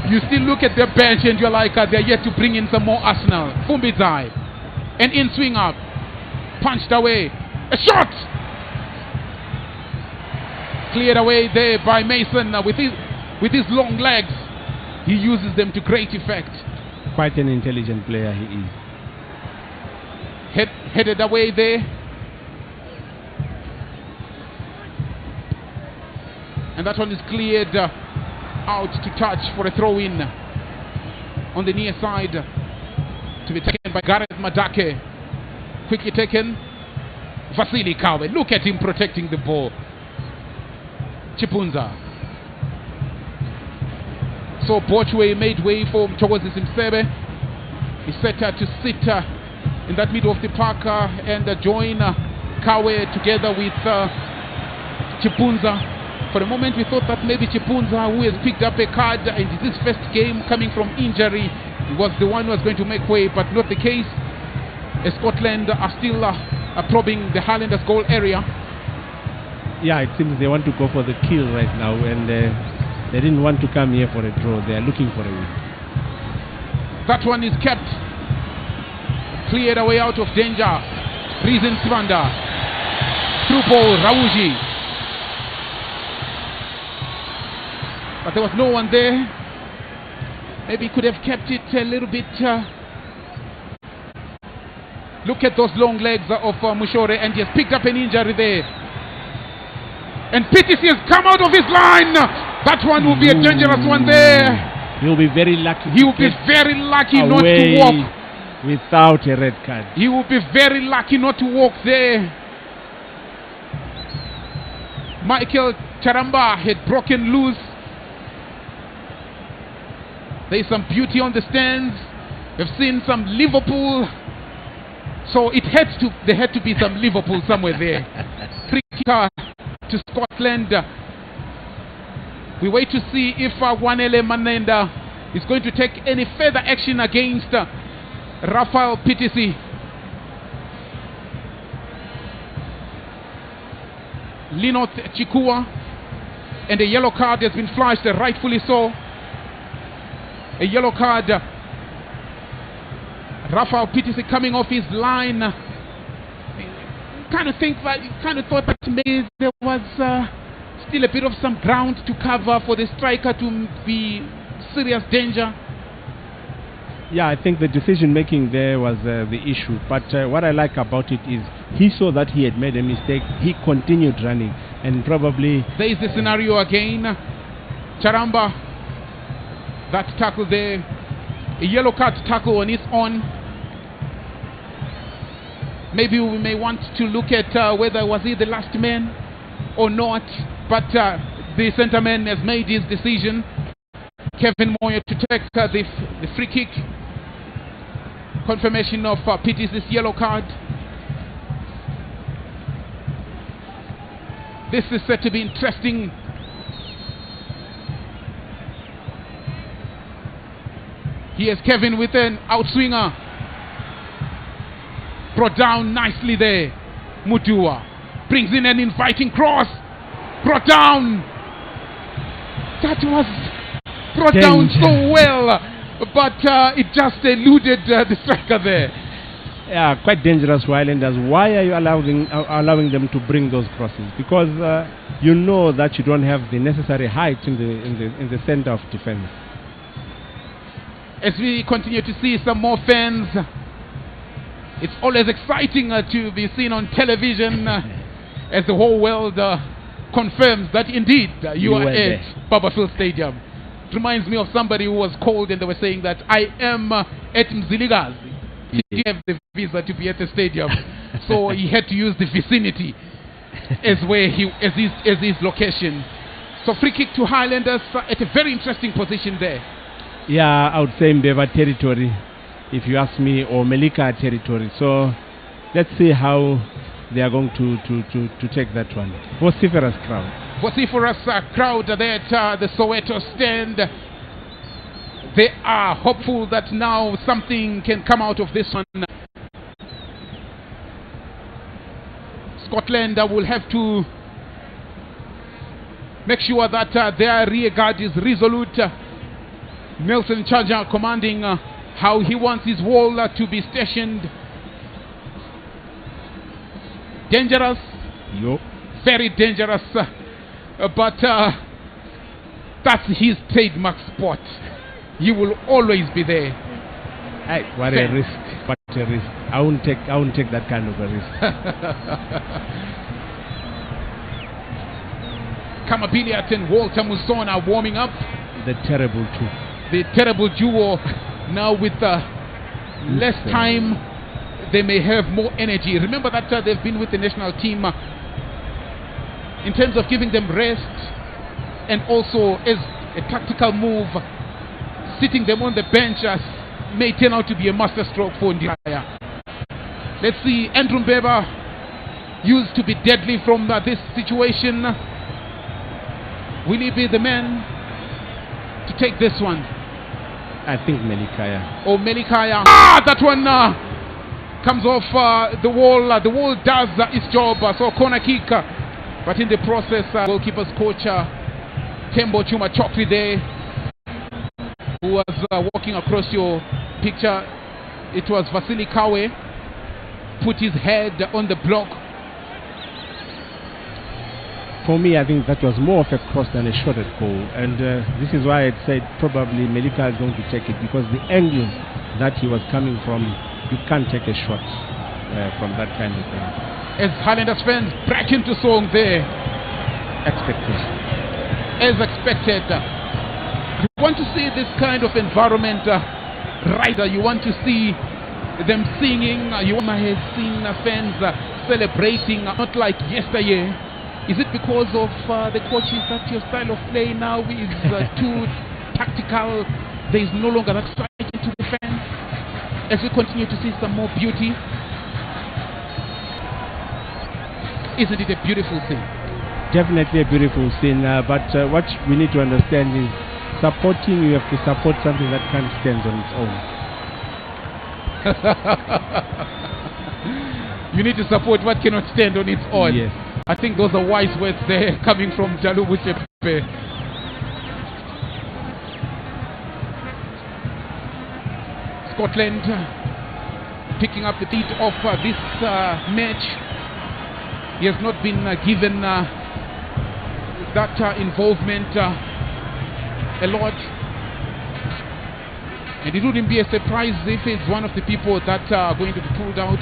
You still look at their bench and you're like, they're yet to bring in some more Arsenal. Fumbizai, an in swing up, punched away, a shot cleared away there by Mason with his long legs. He uses them to great effect. Quite an intelligent player he is. Headed away there. And that one is cleared out to touch for a throw-in on the near side, to be taken by Gareth Madake. Quickly taken. Vasily Kawe. Look at him protecting the ball. Chipunza. So Bochwe made way for LWEZIMBABWE. He set her to sit in that middle of the park and join Kawe together with Chipunza. For a moment we thought that maybe Chipunza, who has picked up a card in his first game coming from injury, was the one who was going to make way, but not the case. Scotland are still probing the Highlanders goal area. Yeah, it seems they want to go for the kill right now, and they didn't want to come here for a draw. They are looking for a win. That one is kept. Cleared away out of danger. Reason Svanda. Through ball, Rauji. But there was no one there. Maybe he could have kept it a little bit. Look at those long legs of Mushore, and he has picked up an injury there. And PTC has come out of his line. That one will be a dangerous one there. He'll be very lucky. He will be very lucky not to walk without a red card. He will be very lucky not to walk there. Michael Charamba had broken loose. There is some beauty on the stands. We've seen some Liverpool. So there had to be some Liverpool somewhere there. Free kick to Scotland. We wait to see if Wanele Manenda is going to take any further action against Rafael PTC. Linot Chikua, and a yellow card has been flashed, rightfully so. A yellow card. Rafael PTC coming off his line. Kind of thought that maybe there was still a bit of some ground to cover for the striker to be serious danger. Yeah, I think the decision making there was the issue. But what I like about it is he saw that he had made a mistake. He continued running, and probably there is the scenario again. Charamba, that tackle there, a yellow card tackle on its own. Maybe we may want to look at whether was he the last man or not. But the centre man has made his decision. Kevin Moyer to take the free kick. Confirmation of PTC's yellow card. This is set to be interesting. Here's Kevin with an outswinger. Brought down nicely there. Mudua brings in an inviting cross. Brought down. That was brought down so well, but it just eluded the striker there. Yeah, quite dangerous for Highlanders. Why are you allowing them to bring those crosses? Because you know that you don't have the necessary height in the center of defense. As we continue to see some more fans, it's always exciting to be seen on television as the whole world confirms that indeed you are at Barberfield Stadium. It reminds me of somebody who was called and they were saying that I am at Mzilikazi. He didn't have the visa to be at the stadium, so he had to use the vicinity as his location. So free kick to Highlanders at a very interesting position there. Yeah, I would say Mbeva territory, if you ask me, or Melika territory. So let's see how they are going to take that one. Vociferous crowd. Vociferous crowd there at the Soweto stand. They are hopeful that now something can come out of this one. Scotland will have to make sure that their rear guard is resolute. Nelson Charger commanding how he wants his wall to be stationed. Dangerous. Yo. Very dangerous. But that's his trademark spot. He will always be there. What a risk! What a risk! I won't take that kind of a risk. Kamabiliat and Walter Muson are warming up. The terrible two. The terrible duo. Now with less time, they may have more energy. Remember that they've been with the national team in terms of giving them rest, and also as a tactical move. Sitting them on the bench may turn out to be a masterstroke for Ndaya. Let's see, Andrew Mbeba used to be deadly from this situation. Will he be the man to take this one? I think Melikaya. Oh, Melikaya. That one comes off the wall. The wall does its job. So corner kick. But in the process, goalkeeper's coach Tembo Chuma Chokri there, who was walking across your picture. It was Vasily Kawe, put his head on the block. For me, I think that was more of a cross than a shot at goal, and this is why I said probably Melika is going to take it, because the angles that he was coming from, you can't take a shot from that kind of thing. As Highlanders fans break into song there, as expected. You want to see this kind of environment, right? You want to see them singing. You have seen fans celebrating, not like yesteryear. Is it because of the coaches that your style of play now is too tactical? There is no longer that excitement to the fans. As we continue to see some more beauty, isn't it a beautiful thing? Definitely a beautiful scene. But what we need to understand is, supporting, you have to support something that can't stand on its own. You need to support what cannot stand on its own. Yes. I think those are wise words there coming from Jalubu Shepe. Scotland picking up the lead of this match. He has not been given that involvement a lot, and it wouldn't be a surprise if it's one of the people that are going to be pulled out.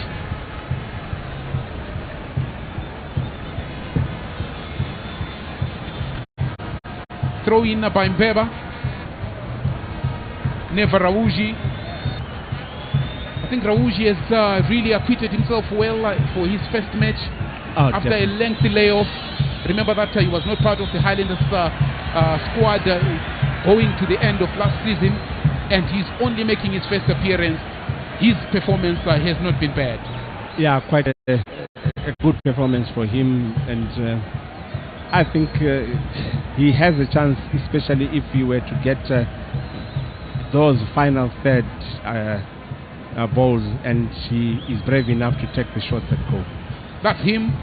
Throw in by Mbeba. Never Rawuji. I think Rawuji has really acquitted himself well for his first match after definitely. A lengthy layoff. Remember that he was not part of the Highlanders squad going to the end of last season, and he's only making his first appearance. His performance has not been bad. Yeah, quite a good performance for him, and I think he has a chance, especially if he were to get those final third balls, and he is brave enough to take the shots that go. That's him.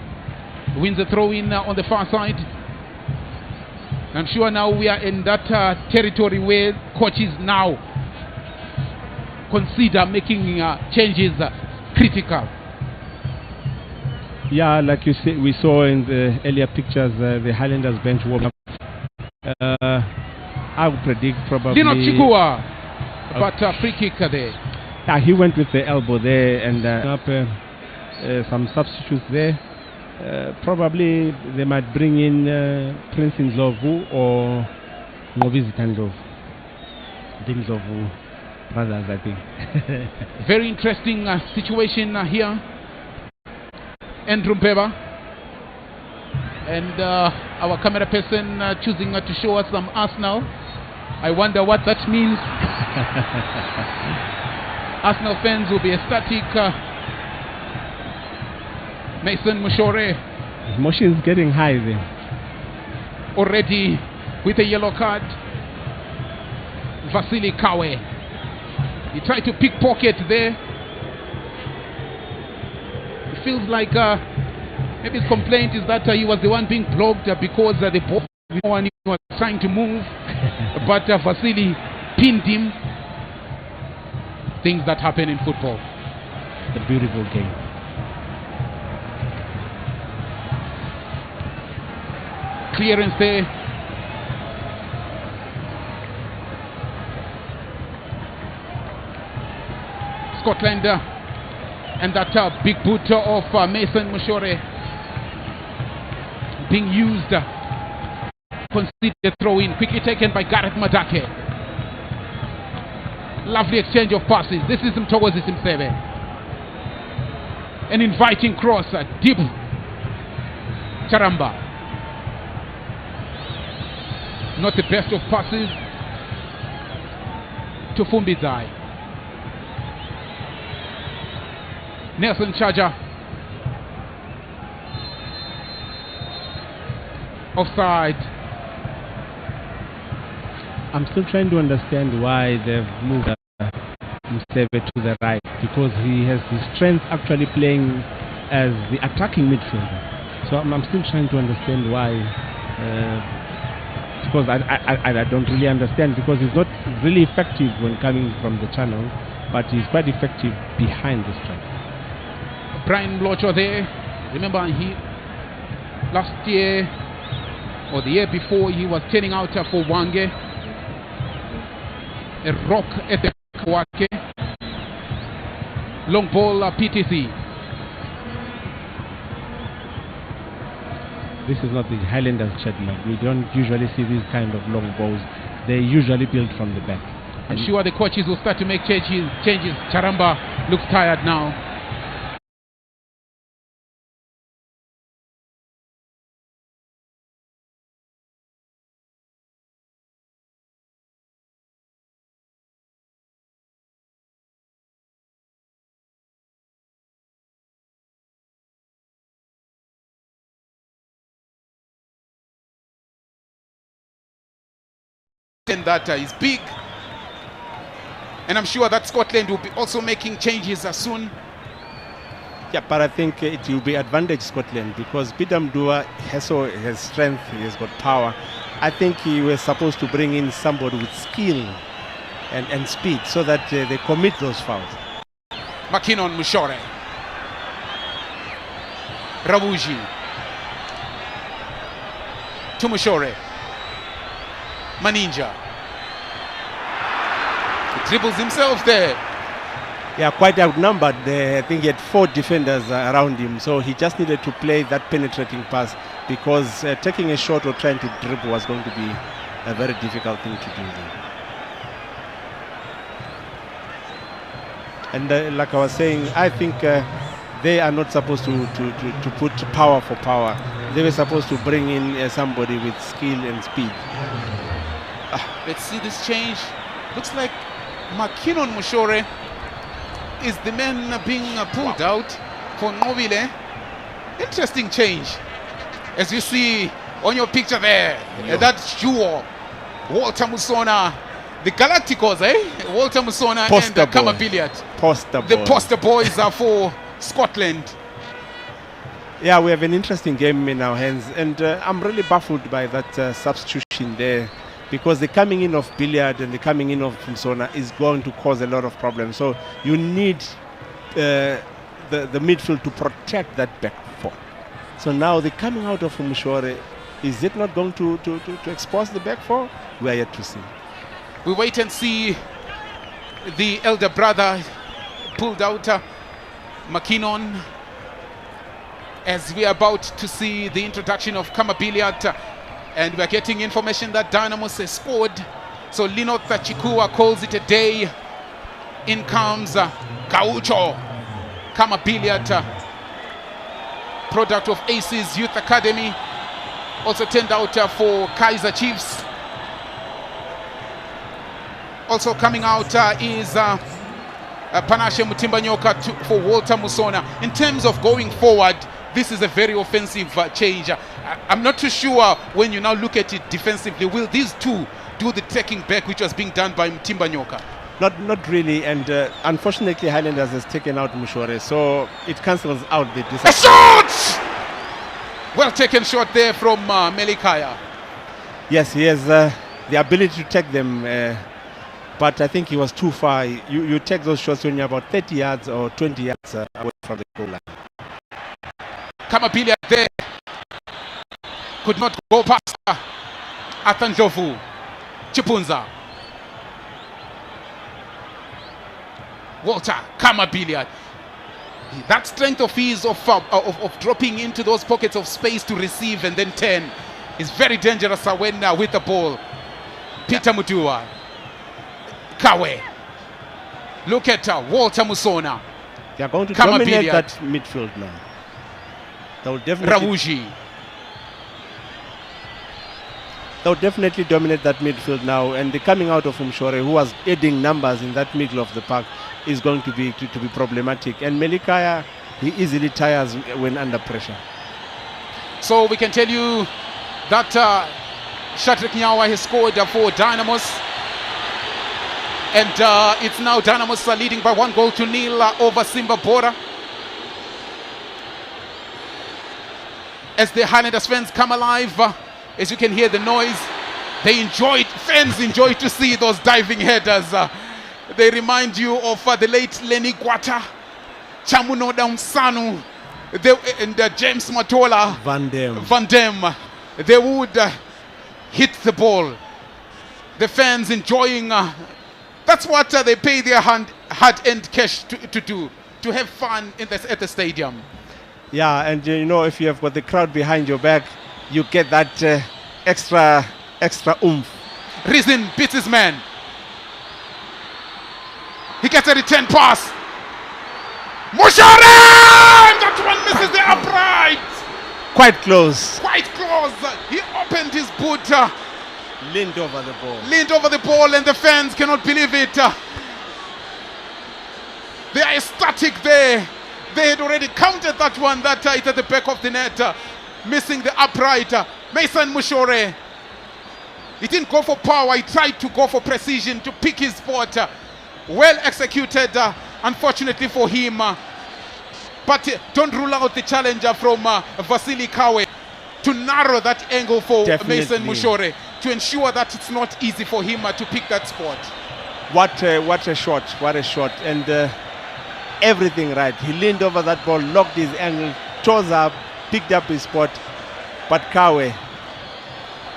Wins the throw-in on the far side. I'm sure now we are in that territory where coaches now consider making changes critical. Yeah, like you say, we saw in the earlier pictures, the Highlanders bench warm up. I would predict probably Dino Chikua, but free kick there. Yeah, he went with the elbow there and up some substitutes there. Probably they might bring in Prince Ndlovu or Ngobizitandlovu. Ndlovu brothers, I think. Very interesting situation here. Andrew Mbeba and our camera person choosing to show us some Arsenal. I wonder what that means. Arsenal fans will be ecstatic. Mason Mushore. Emotion is getting high there. Already with a yellow card. Vasily Kawe. He tried to pickpocket there. It feels like maybe his complaint is that he was the one being blocked because the ball was trying to move. But Vasily pinned him. Things that happen in football. It's a beautiful game. Clearance there. Scotland and that big boot of Mason Mushore being used. Conceded the throw-in, quickly taken by Gareth Madake. Lovely exchange of passes. This is towards Simsebe. An inviting cross, deep. Charamba. Not the best of passes to Fumbizai. Nelson Chaja. Offside. I'm still trying to understand why they've moved Museve to the right, because he has his strength actually playing as the attacking midfielder. So I'm still trying to understand why. Because I don't really understand, because he's not really effective when coming from the channel, but he's quite effective behind the strike. Brian Blocho there. Remember, he last year or the year before, he was turning out for Wange. A rock at the Wake. Long ball PTC. This is not the Highlanders Chetna. We don't usually see these kind of long balls. They're usually built from the back. I'm sure the coaches will start to make changes. Charamba looks tired now. That is big, and I'm sure that Scotland will be also making changes soon. Yeah, but I think it will be advantage Scotland, because Peter Mdua has strength, he has got power. I think he was supposed to bring in somebody with skill and speed, so that they commit those fouls. McKinnon Mushore. Ravuji. To Mushore. Maninja. He dribbles himself there. Yeah, quite outnumbered. I think he had 4 defenders around him, so he just needed to play that penetrating pass, because taking a shot or trying to dribble was going to be a very difficult thing to do there. And like I was saying, I think they are not supposed to put power for power. They were supposed to bring in somebody with skill and speed. Let's see this change. Looks like McKinnon Mushore is the man being pulled out for Nobile. Interesting change. As you see on your picture there, that duo, Walter Musona The Galacticos, Walter Musona Poster and Kama boy. Billiard. Poster The boy. poster boys are for Scotland. Yeah, we have an interesting game in our hands, and I'm really baffled by that substitution there, because the coming in of Billiard and the coming in of Musona is going to cause a lot of problems. So you need the midfield to protect that back four. So now the coming out of Mshore, is it not going to expose the back four? We are yet to see. We wait and see. The elder brother pulled out McKinnon, as we are about to see the introduction of Kama Billiard, and we're getting information that Dynamos has scored. So Linot Chikua calls it a day. In comes Gaucho, Kama Billiard, product of Aces Youth Academy, also turned out for Kaiser Chiefs. Also coming out is Panashe Mutimbanyoka for Walter Musona. In terms of going forward, this is a very offensive change. I'm not too sure when you now look at it defensively, will these two do the taking back which was being done by Mutimbanyoka? Not really, and unfortunately Highlanders has taken out Mushore, so it cancels out the A shot! Well taken shot there from Melikaya. Yes, he has the ability to take them, but I think he was too far. You take those shots when you're about 30 yards or 20 yards away from the goal line. Kamabilia there could not go past Atanjovu. Chipunza. Walter Kamabilia. That strength of his of dropping into those pockets of space to receive and then turn is very dangerous when with the ball. Peter Mutua. Kawe. Look at Walter Musona. They are going to Kama dominate Billiard. that midfield now. They will definitely, dominate that midfield now, and the coming out of Mshore, who was adding numbers in that middle of the park, is going to be problematic. And Melikaya, he easily tires when under pressure. So we can tell you that Shadrack Nyawa has scored for Dynamos. And it's now Dynamos leading by 1-0 over Simba Bora. As the Highlanders fans come alive, as you can hear the noise, fans enjoy to see those diving headers. They remind you of the late Lenny Guata, Chamuno Damsanu, and James Matola. Van Dam. They would hit the ball. The fans enjoying. That's what they pay their hard-earned cash to do, to have fun at the stadium. Yeah, and you know, if you have got the crowd behind your back, you get that extra oomph. Reason beats his man. He gets a return pass. Mushore! That one misses the upright. Quite close. Quite close. He opened his boot. Leaned over the ball. Leaned over the ball, and the fans cannot believe it. They are ecstatic there. They had already counted that one, that it's at the back of the net, missing the upright. Mason Mushore. He didn't go for power, he tried to go for precision to pick his spot. Well executed, unfortunately for him. But don't rule out the challenger from Vasily Kawe to narrow that angle for Mason Mushore, to ensure that it's not easy for him to pick that spot. What a shot, and everything right. He leaned over that ball, locked his angle, chose up, picked up his spot, but Kawe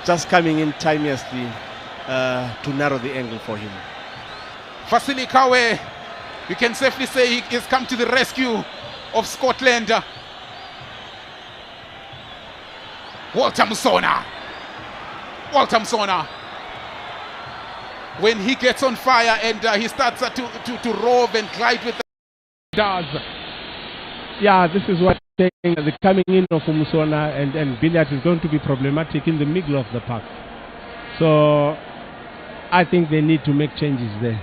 just coming in timeously to narrow the angle for him. Vasily Kawe, you can safely say he has come to the rescue of Scotland. Walter Musona. When he gets on fire and he starts to rove and glide with the does. Yeah, this is what I'm saying. The coming in of Musona and Billiard is going to be problematic in the middle of the park. So I think they need to make changes there.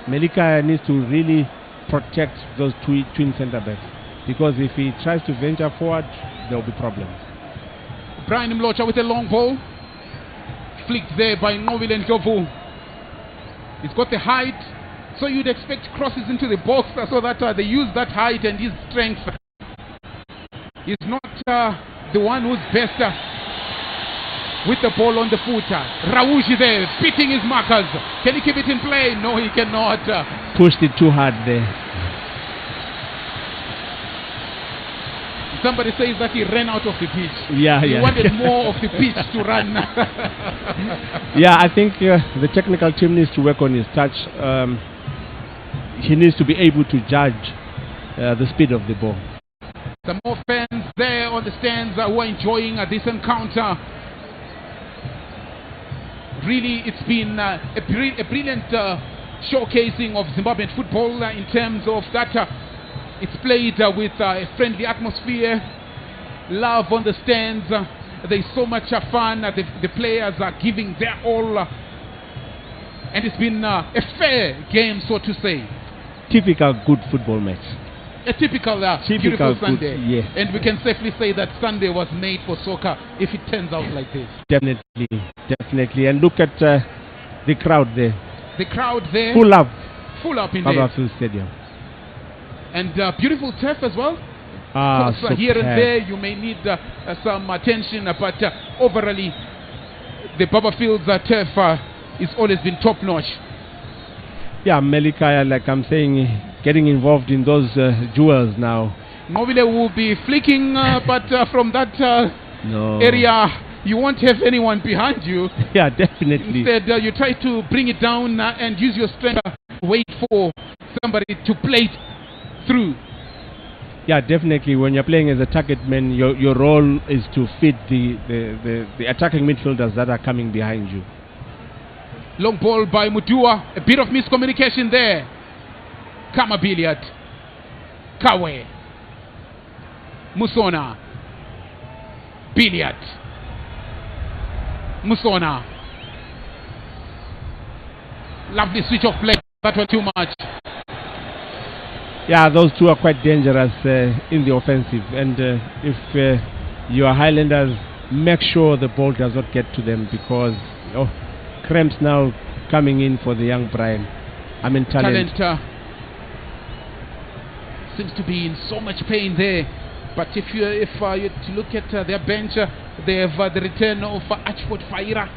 Melika needs to really protect those twin centre backs, because if he tries to venture forward, there will be problems. Brian Mlocha with a long ball. Flicked there by Novil and Govu. He's got the height, so you'd expect crosses into the box so that they use that height and his strength. He's not the one who's best with the ball on the foot. Rawuji there, beating his markers. Can he keep it in play? No, he cannot. Pushed it too hard there. Somebody says that he ran out of the pitch. Yeah, he yeah. wanted more of the pitch to run. Yeah, I think the technical team needs to work on his touch. He needs to be able to judge the speed of the ball. Some more fans there on the stands who are enjoying this encounter. Really, it's been a brilliant showcasing of Zimbabwean football in terms of that. It's played with a friendly atmosphere, love on the stands. There's so much fun. The players are giving their all. And it's been a fair game, so to say. Typical good football match. A typical beautiful Sunday. Good, yeah. And we can safely say that Sunday was made for soccer if it turns out like this. Definitely, definitely. And look at the crowd there. The crowd there. Full up in Baba there. Phil Stadium. And beautiful turf as well. So here and there you may need some attention, but overall the Baba Field's turf is always been top notch. Yeah, Melikaya, like I'm saying, getting involved in those jewels now. Mobile will be flicking, but from that area you won't have anyone behind you. Yeah, definitely. Instead you try to bring it down and use your strength, wait for somebody to play it through. Yeah, definitely. When you're playing as a target man, your role is to feed the attacking midfielders that are coming behind you. Long ball by Mudua. A bit of miscommunication there. Kama Billiard. Kawe. Musona. Billiard. Musona. Lovely switch of play. That was too much. Yeah, those two are quite dangerous in the offensive. And if you are Highlanders, make sure the ball does not get to them, because cramps now coming in for the young Brian. I mean, Talent seems to be in so much pain there. But if you look at their bench, they have the return of Achford Faira.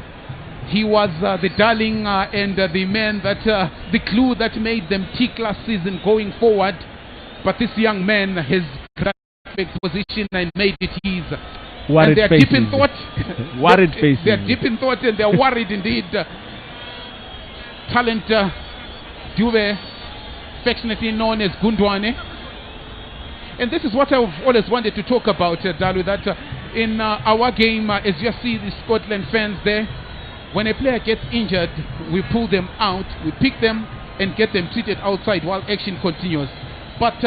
He was the darling and the man that the clue that made them tick last season going forward. But this young man has grabbed position and made it his. Worried and they are faces. deep in thought. Worried faces. They are deep in thought and they are worried indeed. Talent Duve, affectionately known as Gundwane. And this is what I've always wanted to talk about, Dalu, that in our game, as you see the Scotland fans there, when a player gets injured, we pull them out, we pick them and get them treated outside while action continues. But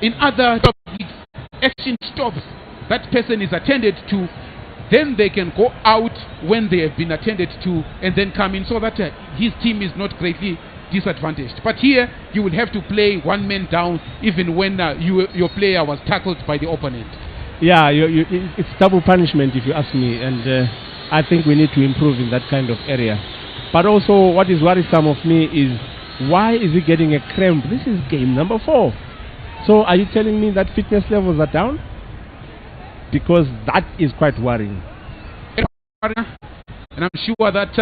in other leagues, action stops. That person is attended to, then they can go out when they have been attended to and then come in, so that his team is not greatly disadvantaged. But here you will have to play one man down even when your player was tackled by the opponent. Yeah, it's double punishment if you ask me, and I think we need to improve in that kind of area. But also what is worrisome of me is, why is he getting a cramp? This is game number 4. So are you telling me that fitness levels are down? Because that is quite worrying. And I'm sure that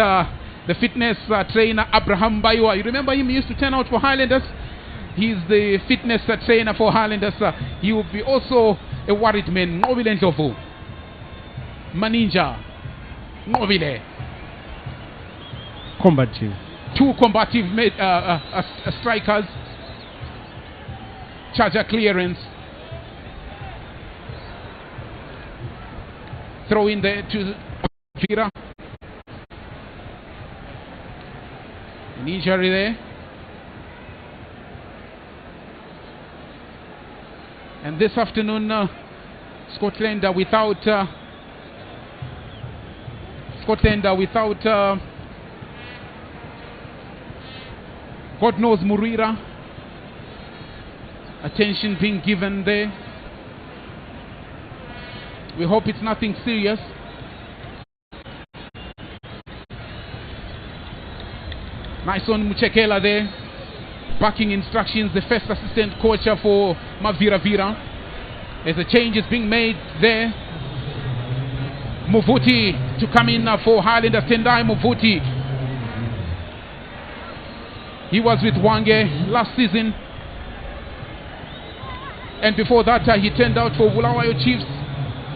the fitness trainer Abraham Baywa, you remember him, he used to turn out for Highlanders. He's the fitness trainer for Highlanders. He will be also a worried man. Nobile Ndlovu, Maninja, Nobile. Combative. 2 combative strikers. Charger clearance. Throw in there to Vira. An injury there. And this afternoon, Scotland without God knows Murira. Attention being given there. We hope it's nothing serious. Nice on Muchekela there. Backing instructions, the first assistant coach for Mavira. As a change is being made there. Muvuti to come in for Highlanders. Tendai Muvuti. He was with Wange last season. And before that, he turned out for Bulawayo Chiefs.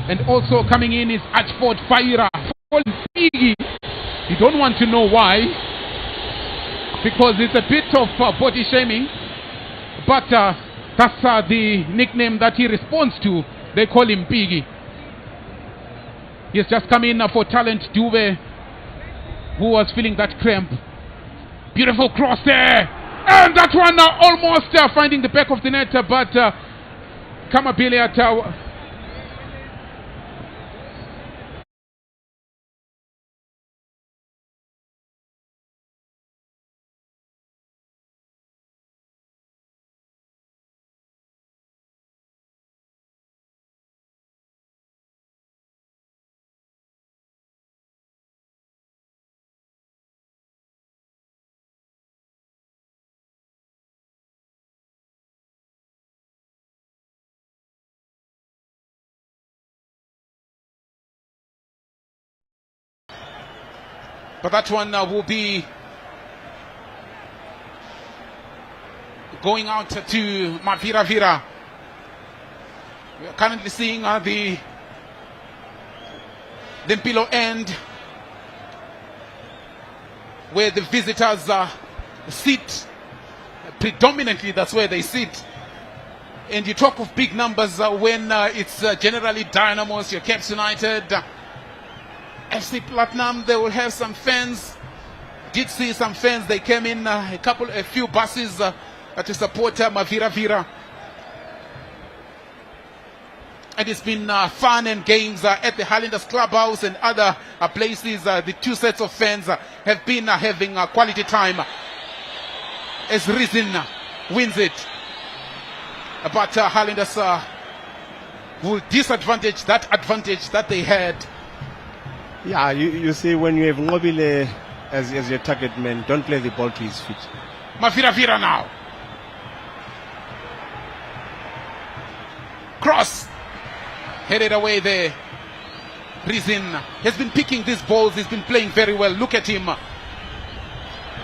And also coming in is Achford Faira. You don't want to know why, because it's a bit of body shaming, but that's the nickname that he responds to. They call him Piggy. He's just come in for Talent Duve, who was feeling that cramp. Beautiful cross there, and that one almost finding the back of the net, but Kamabile at but that one will be going out to Mavira. We are currently seeing the Mpilo end, where the visitors sit. Predominantly, that's where they sit. And you talk of big numbers when it's generally Dynamos, your Caps United, FC Platinum. They will have some fans. Did see some fans. They came in a few buses to support Mavira. And it's been fun and games at the Highlanders Clubhouse and other places. The two sets of fans have been having quality time as Reason wins it. But Highlanders will disadvantage that advantage that they had. Yeah, you see, when you have Mobile as your target man, don't play the ball to his feet. Mavira now. Cross. Headed away there. Reason has been picking these balls. He's been playing very well. Look at him.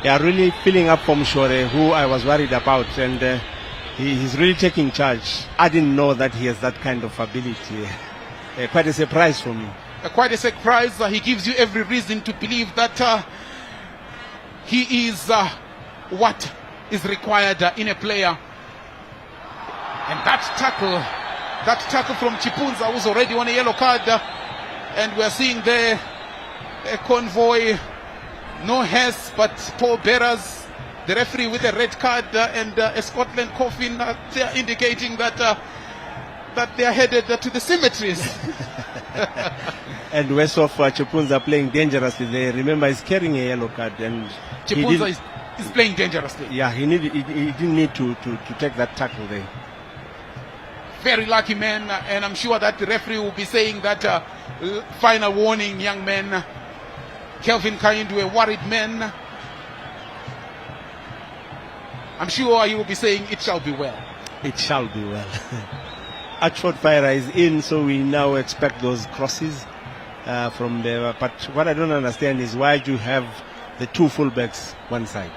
Yeah, really filling up for Mshore, who I was worried about. And he's really taking charge. I didn't know that he has that kind of ability. Quite a surprise for me. Quite a surprise. He gives you every reason to believe that he is what is required in a player. And that tackle from Chipunza, who's already on a yellow card, and we're seeing there a convoy, no Hess but Paul Bearers, the referee with a red card, and a Scotland coffin, indicating that that they are headed to the cemeteries. And Wesoff Chipunza playing dangerously there. Remember, he's carrying a yellow card, and Chipunza is playing dangerously. Yeah, he didn't need to take that tackle there. Very lucky man, and I'm sure that the referee will be saying that final warning, young man. Kelvin Kaindu, a worried man. I'm sure he will be saying it shall be well. It shall be well. Achford Fire is in, so we now expect those crosses from there. But what I don't understand is why do you have the two fullbacks one side?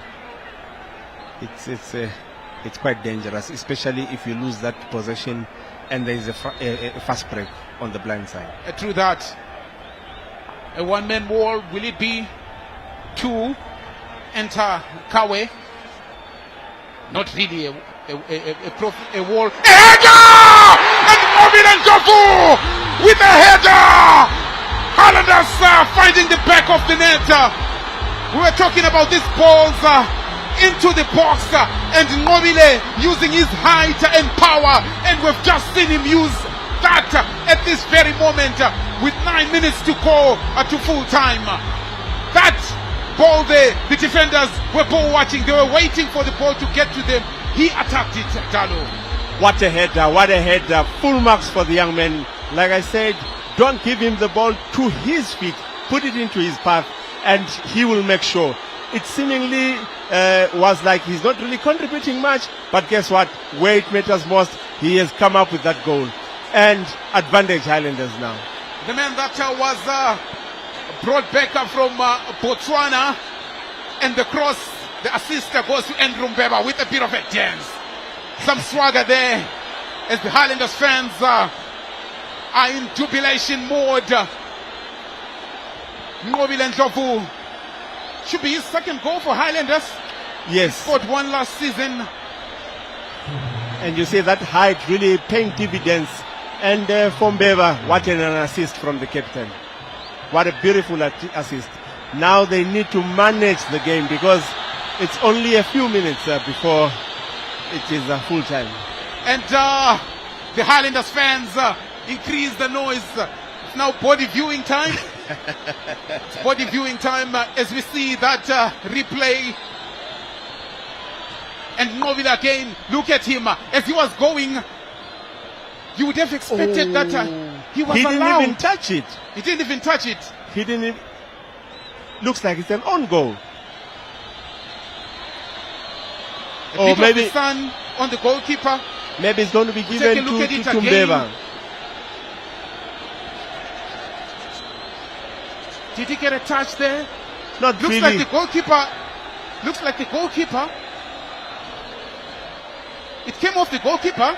It's quite dangerous, especially if you lose that possession and there is a fast break on the blind side. True that. A one-man wall, will it be? Two. Enter Kawe. Not really a wall. A header! And Mobilan Jofu with a header! Highlanders finding the back of the net. We were talking about these balls into the box, and Mobile using his height and power, and we've just seen him use that at this very moment with 9 minutes to go to full time. That ball there, the defenders were ball watching. They were waiting for the ball to get to them. He attacked it, Dalo. What a header, what a header. Full marks for the young man. Like I said, don't give him the ball to his feet. Put it into his path, and he will make sure it seemingly was like he's not really contributing much, but guess what? Where it matters most, he has come up with that goal. And advantage Highlanders now. The man that was brought back from Botswana, and the cross, the assist goes to Andrew Mbeba with a bit of a dance. Some swagger there as the Highlanders fans are in jubilation mode. Ngobile Ndlovu should be his second goal for Highlanders. Yes. Scored one last season. And you see that height really paying dividends. And for Mbeba, what an assist from the captain. What a beautiful assist. Now they need to manage the game because it's only a few minutes before it is full time. And the Highlanders fans increase the noise. It's now body viewing time. It's body viewing time as we see that replay. And Ngobile again, look at him as he was going. You would have expected that he was allowed. He didn't even touch it. He didn't even touch it. He didn't even... Looks like it's an own goal. Or maybe the sun on the goalkeeper. Maybe it's going to be given to Mbeba. Did he get a touch there? Not looks really. Like the goalkeeper. Looks like the goalkeeper. It came off the goalkeeper.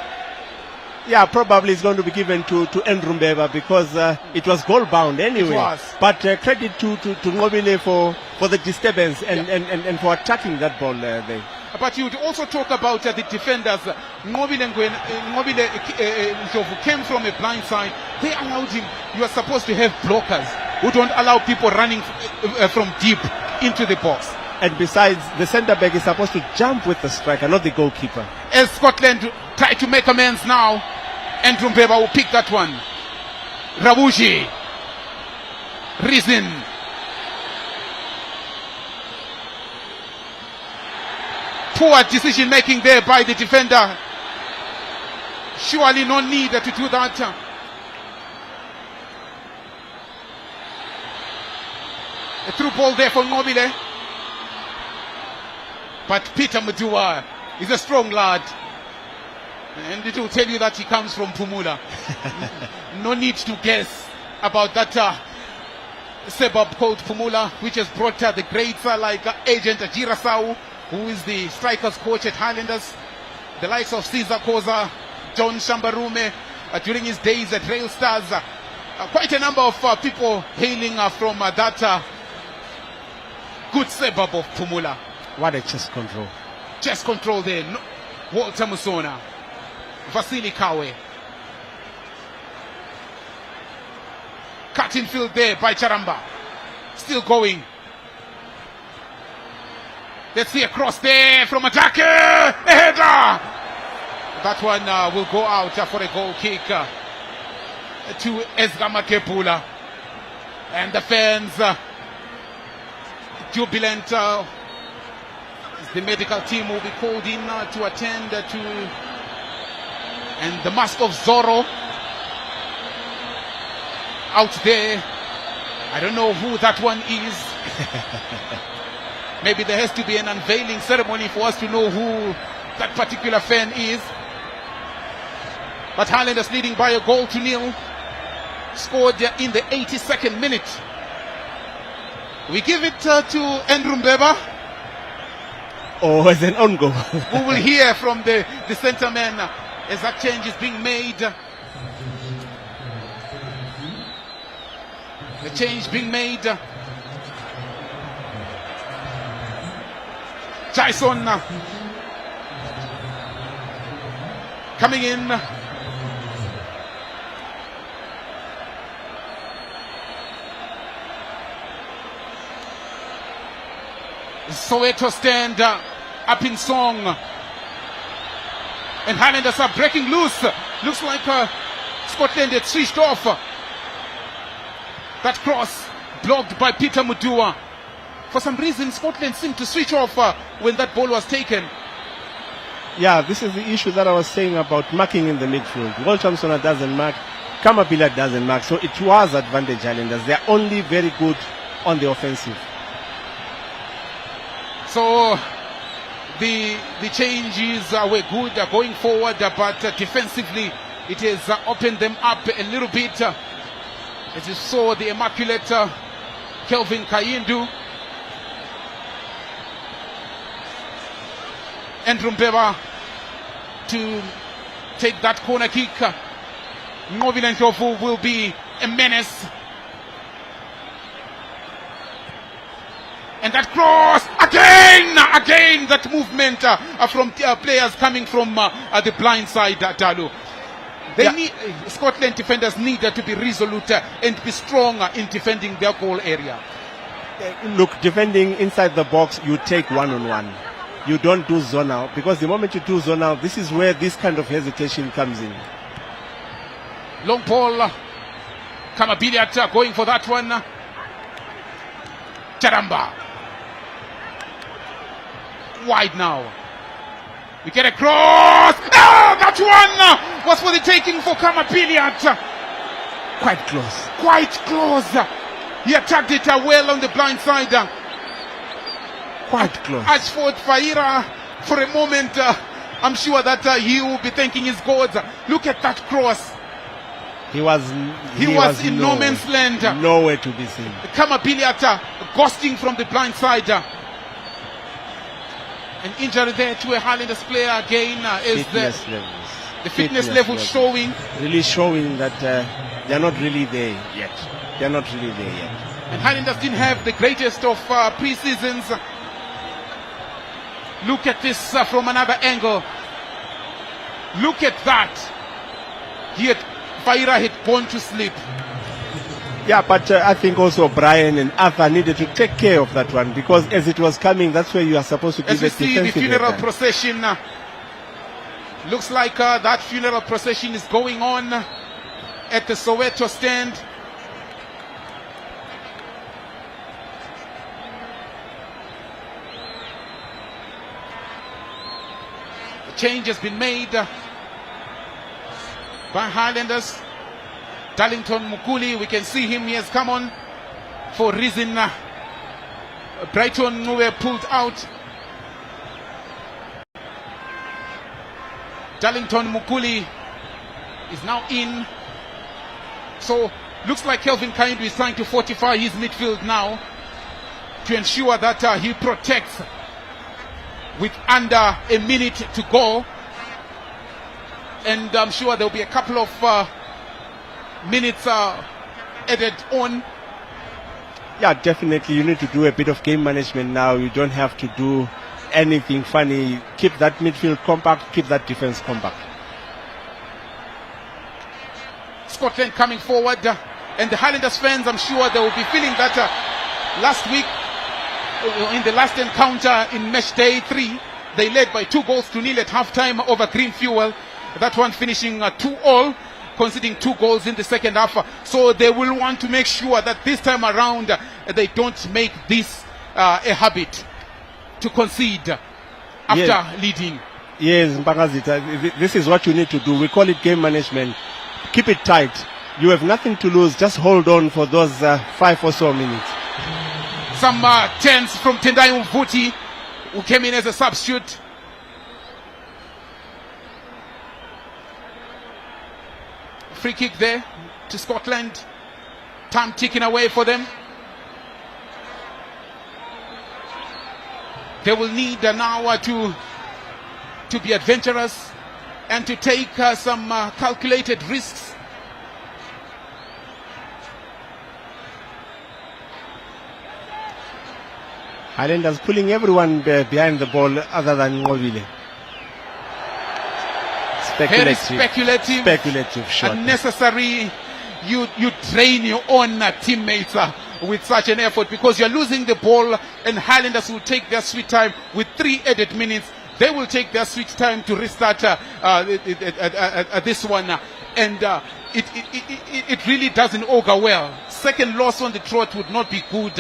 Yeah, probably it's going to be given to Andrew Mbeba because it was goal bound anyway. It was. But credit to Ngobile for the disturbance and for attacking that ball there. But you would also talk about the defenders. Ngobile Ndlovu came from a blind side. They allowed him. You are supposed to have blockers who don't allow people running from deep into the box. And besides, the centre back is supposed to jump with the striker, not the goalkeeper. As Scotland try to make amends now, Andrew Mbeba will pick that one. Rabuji. Reason. Poor decision making there by the defender. Surely no need to do that. A through ball there for Ngobile. But Peter Mudua is a strong lad. And it will tell you that he comes from Pumula. No need to guess about that suburb called Pumula, which has brought the greats like Agent Jirasau, who is the strikers coach at Highlanders. The likes of Caesar Koza, John Shambarume, during his days at Rail Stars. Quite a number of people hailing from that good suburb of Pumula. What a chest control. Chest control there. No, Walter Musona. Vasily Kawe. Cut in field there by Charamba. Still going. Let's see a cross there from Atake. A header. That one will go out for a goal kick to Ezgama Kepula. And the fans jubilant. The medical team will be called in to attend to, and the mask of Zorro out there. I don't know who that one is. Maybe there has to be an unveiling ceremony for us to know who that particular fan is. But Highlanders leading by a goal to nil. Scored in the 82nd minute. We give it to Andrew Mbeba. Or as an own goal. We will hear from the centre man as that change is being made. The change being made. Jason coming in. Soweto stand up in song. And Highlanders are breaking loose. Looks like Scotland had switched off. That cross blocked by Peter Mudua. For some reason, Scotland seemed to switch off when that ball was taken. Yeah, this is the issue that I was saying about marking in the midfield. Walter Musona doesn't mark. Kamabila doesn't mark. So it was advantage Highlanders. They're only very good on the offensive. So the changes were good going forward, but defensively it has opened them up a little bit. As you saw, the immaculate Kelvin Kayindu. Andrew Mbeba to take that corner kick. Ngovile Ndlovu will be a menace. And that cross, again, that movement from players coming from the blind side, Dalu. Scotland defenders need to be resolute and be strong in defending their goal area. Look, defending inside the box, you take one-on-one. You don't do zonal, because the moment you do zonal, this is where this kind of hesitation comes in. Long ball, Kamabiliat going for that one. Charamba. Wide now. We get a cross. Oh, that one was for the taking for Kamabiliat. Quite close. Quite close. He attacked it well on the blind side. Quite close. As for Faira, for a moment, I'm sure that he will be thanking his gods. Look at that cross. He was in no man's land. Nowhere to be seen. Kamabiliat ghosting from the blind side. An injury there to a Highlanders player again is the fitness level showing. Really showing that they're not really there yet. They're not really there yet. And Highlanders didn't have the greatest of pre-seasons. Look at this from another angle. Look at that. Faira had gone to sleep. Yeah, but I think also Brian and Arthur needed to take care of that one, because as it was coming, that's where you are supposed to give it defensive. As we see the funeral time. procession, looks like that funeral procession is going on at the Soweto stand. The change has been made by Highlanders. Darlington Mukuli, we can see him, he has come on for reason. Brighton were pulled out. Darlington Mukuli is now in. So looks like Kelvin Kayindu is trying to fortify his midfield now to ensure that he protects with under a minute to go. And I'm sure there will be a couple of minutes added on. Yeah, definitely. You need to do a bit of game management now. You don't have to do anything funny. Keep that midfield compact, keep that defense compact. Scotland coming forward, and the Highlanders fans, I'm sure they will be feeling that last week in the last encounter in match day 3, they led by 2-0 at halftime over Green Fuel. That one finishing 2-all. Conceding 2 goals in the second half. So they will want to make sure that this time around they don't make this a habit to concede after leading. Yes, Mpangazita, this is what you need to do. We call it game management. Keep it tight. You have nothing to lose. Just hold on for those 5 or so minutes. Some turns from Tendai Mvuti, who came in as a substitute. Free kick there to Scotland. Time ticking away for them. They will need now to be adventurous and to take some calculated risks. Highlanders pulling everyone behind the ball other than Ngovile. Very speculative shot. Unnecessary. You drain your own teammates with such an effort, because you're losing the ball, and Highlanders will take their sweet time with 3 added minutes. They will take their sweet time to restart this one, and it really doesn't augur well. Second loss on the trot would not be good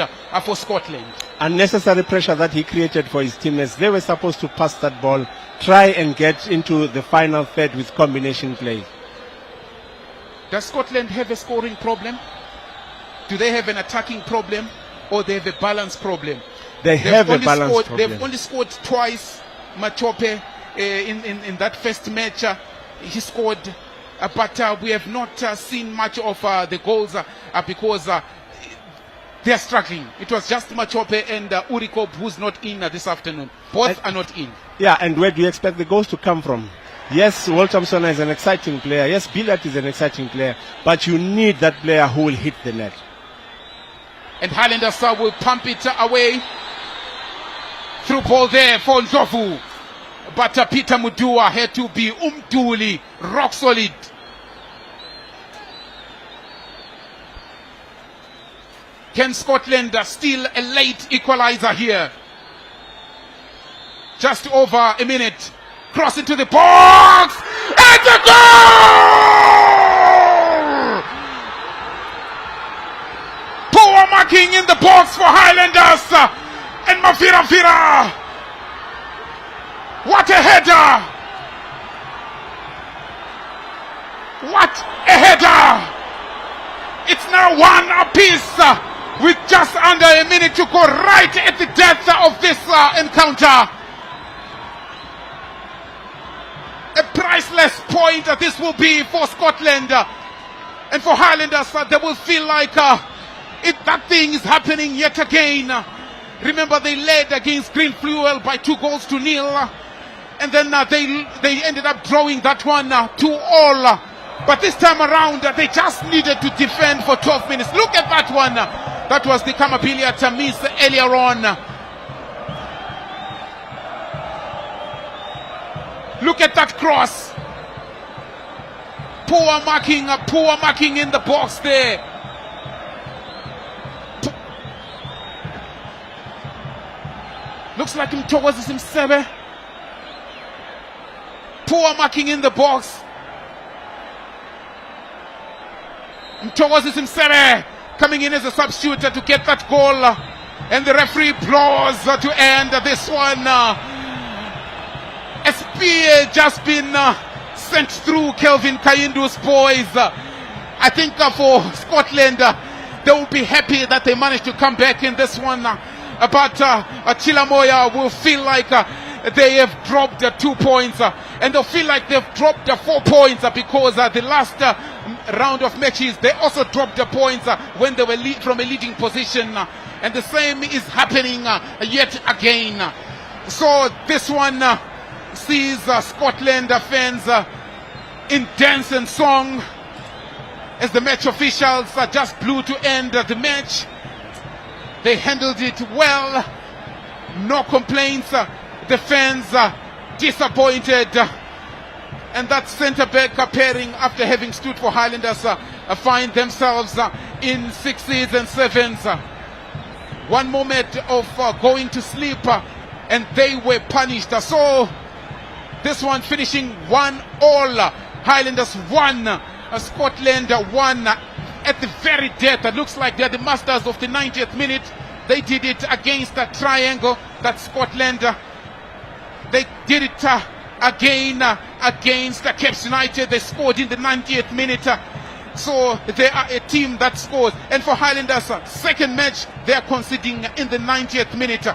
for Scotland. Unnecessary pressure that he created for his teammates. They were supposed to pass that ball, try and get into the final third with combination play. Does Scotland have a scoring problem? Do they have an attacking problem, or they have a balance problem? They have a balance problem. They've only scored twice, Machope, in that first match. He scored, but we have not seen much of the goals because they are struggling. It was just Machope and Urikop who's not in this afternoon. Both are not in. Yeah, and where do you expect the goals to come from? Yes, Walter is an exciting player. Yes, Billet is an exciting player. But you need that player who will hit the net. And Highlanders will pump it away. Through ball there for Ndlovu. But Peter Mudua had to be umduli, rock solid. Can Scotland steal a late equalizer here? Just over a minute. Cross into the box. And the goal! Poor marking in the box for Highlanders. And Mavira. What a header! What a header! It's now one apiece with just under a minute to go, right at the death of this encounter. A priceless point this will be for Scotland and for Highlanders. They will feel like that thing is happening yet again. Remember, they led against Green Fuel by 2-0, and then they ended up drawing that one 2-2. But this time around, they just needed to defend for 12 minutes. Look at that one. That was the Kamabilia to miss earlier on. Look at that cross. Poor marking in the box there. Looks like him towards himself. Poor marking in the box. Towards himself coming in as a substitute to get that goal, and the referee blows to end this one. A spear just been sent through Kelvin Kayindu's boys. I think for Scotland, they will be happy that they managed to come back in this one. But Chilamoya will feel like they have dropped 2 points, and they'll feel like they've dropped 4 points because the last round of matches they also dropped the points when they were from a leading position, and the same is happening yet again. So this one sees Scotland fans in dance and song as the match officials just blew to end the match. They handled it well, no complaints. The fans disappointed, and that centre-back pairing, after having stood for Highlanders, find themselves in 6s and 7s. One moment of going to sleep, and they were punished. So this one finishing 1-1. Highlanders 1, Scotland 1. At the very death, it looks like they're the masters of the 90th minute. They did it against a triangle that Scotland. They did it again against Caps United. They scored in the 90th minute. So they are a team that scores. And for Highlanders, second match, they are conceding in the 90th minute.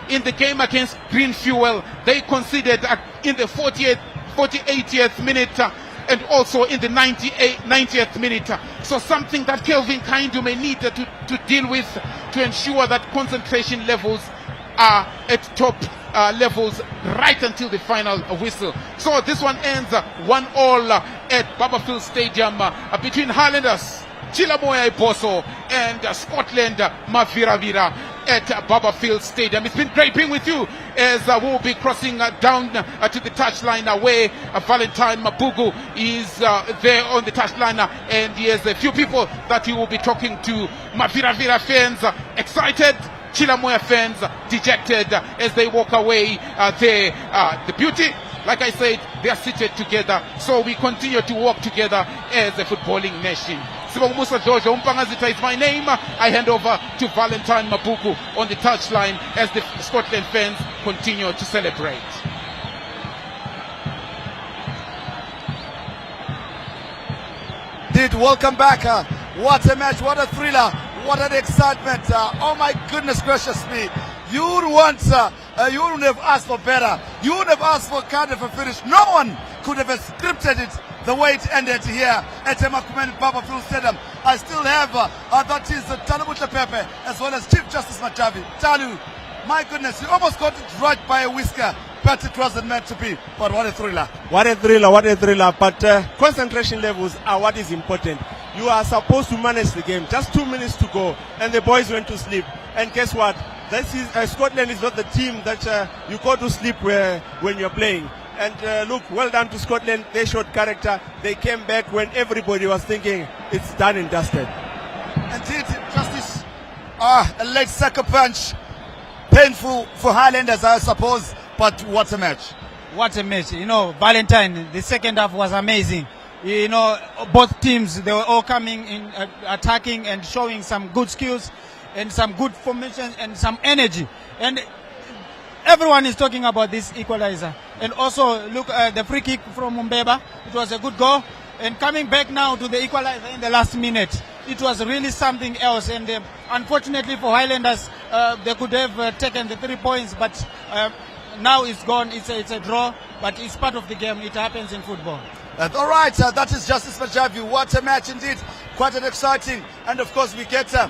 In the game against Green Fuel, they conceded in the 48th minute. And also in the 90th minute. So something that Kelvin Kaindu may need to deal with to ensure that concentration levels are at top levels right until the final whistle. So this one ends 1-1 at Barberfield Stadium between Highlanders, Chilamoya Iboso, and Scotland, Mavira at Barberfield Stadium. It's been great being with you as we'll be crossing down to the touchline where Valentine Mabugu is there on the touchline, and he has a few people that he will be talking to. Mavira fans excited, Chilamoya fans dejected as they walk away there. The beauty, like I said, they are seated together, so we continue to walk together as a footballing nation. Musa Jojo Umpangazita is my name. I hand over to Valentine Mabuku on the touchline as the Scotland fans continue to celebrate. Welcome back. What a match, what a thriller, what an excitement. Oh my goodness gracious me. You wouldn't have asked for better. You wouldn't have asked for kind of a finish. No one could have scripted it the way it ended here at Makumeni Babafield Stadium. I still have that is Talu Mutlepepe as well as Chief Justice Machavi. Talu, my goodness, you almost got it right by a whisker, but it wasn't meant to be. But what a thriller. What a thriller, what a thriller. But concentration levels are what is important. You are supposed to manage the game. Just 2 minutes to go, and the boys went to sleep. And guess what? This is Scotland is not the team that you go to sleep when you're playing. And look, well done to Scotland. They showed character. They came back when everybody was thinking it's done and dusted. Indeed, Justice. A late sucker punch. Painful for Highlanders, I suppose. But what a match. What a match. You know, Valentine, the second half was amazing. You know, both teams, they were all coming in, attacking and showing some good skills and some good formation and some energy. And everyone is talking about this equalizer. And also, look, the free kick from Mbeba, it was a good goal. And coming back now to the equalizer in the last minute, it was really something else. And unfortunately for Highlanders, they could have taken the 3 points, but now it's gone. It's a draw, but it's part of the game. It happens in football. All right, that is Justice Majavi. What a match indeed. Quite an exciting. And of course, we get to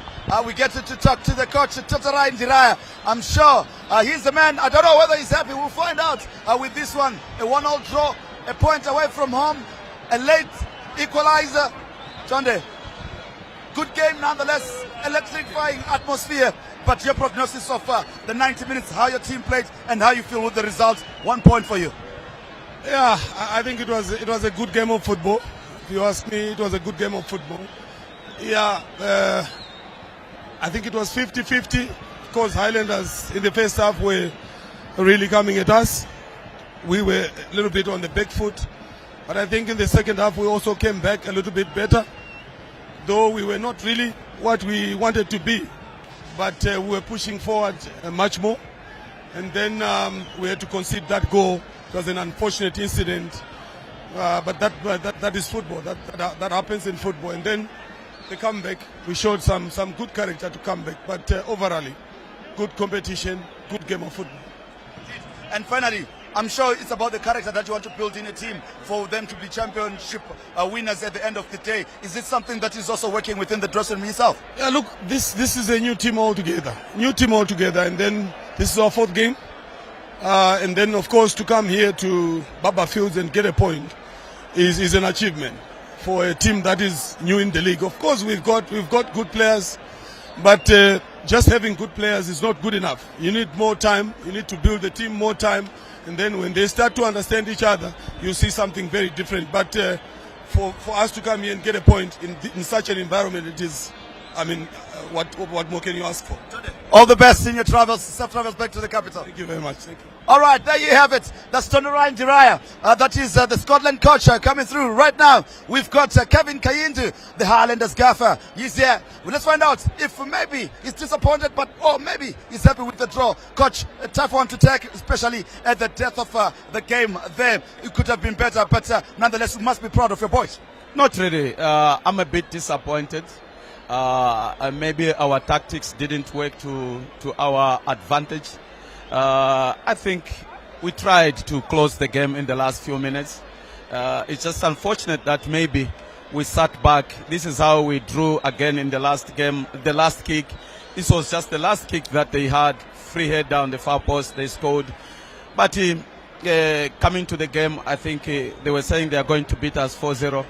talk to the coach, Totarai Ndiraya. I'm sure he's the man. I don't know whether he's happy. We'll find out with this one. A 1-1 draw, a point away from home, a late equalizer. Chonde, good game nonetheless. Electrifying atmosphere. But your prognosis of the 90 minutes, how your team played and how you feel with the result. 1 point for you. Yeah, I think it was a good game of football. If you ask me, it was a good game of football. Yeah, I think it was 50-50 because Highlanders in the first half were really coming at us. We were a little bit on the back foot, but I think in the second half we also came back a little bit better, though we were not really what we wanted to be, but we were pushing forward much more, and then we had to concede that goal. It was an unfortunate incident, but that is football. That happens in football. And then the comeback, we showed some good character to come back. But overall, good competition, good game of football. And finally, I'm sure it's about the character that you want to build in a team for them to be championship winners at the end of the day. Is it something that is also working within the dressing room itself? Yeah, look, this is a new team altogether. And then this is our 4th game. And then, of course, to come here to Babafields and get a point is an achievement for a team that is new in the league. Of course, we've got good players, but just having good players is not good enough. You need more time. You need to build the team more time, and then when they start to understand each other, you see something very different. But for us to come here and get a point in such an environment, it is, I mean, what more can you ask for? All the best in your travels, safe travels back to the capital. Thank you very much. Thank you. All right, there you have it. That's Totarai Ndiraya. That is the Scotland coach coming through right now. We've got Kevin Kayindu, the Highlanders gaffer. He's here. Well, let's find out if maybe he's disappointed, or maybe he's happy with the draw. Coach, a tough one to take, especially at the death of the game there. It could have been better, but nonetheless, you must be proud of your boys. Not really. I'm a bit disappointed. Maybe our tactics didn't work to our advantage. I think we tried to close the game in the last few minutes. It's just unfortunate that maybe we sat back. This is how we drew again in the last game. The last kick, this was just the last kick that they had. Free head down the far post, they scored. But coming to the game, I think they were saying they are going to beat us 4-0.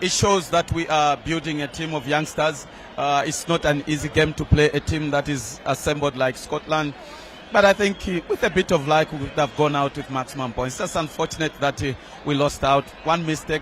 It shows that we are building a team of youngsters. It's not an easy game to play a team that is assembled like Scotland. But I think with a bit of luck, we would have gone out with maximum points. It's just unfortunate that we lost out. One mistake,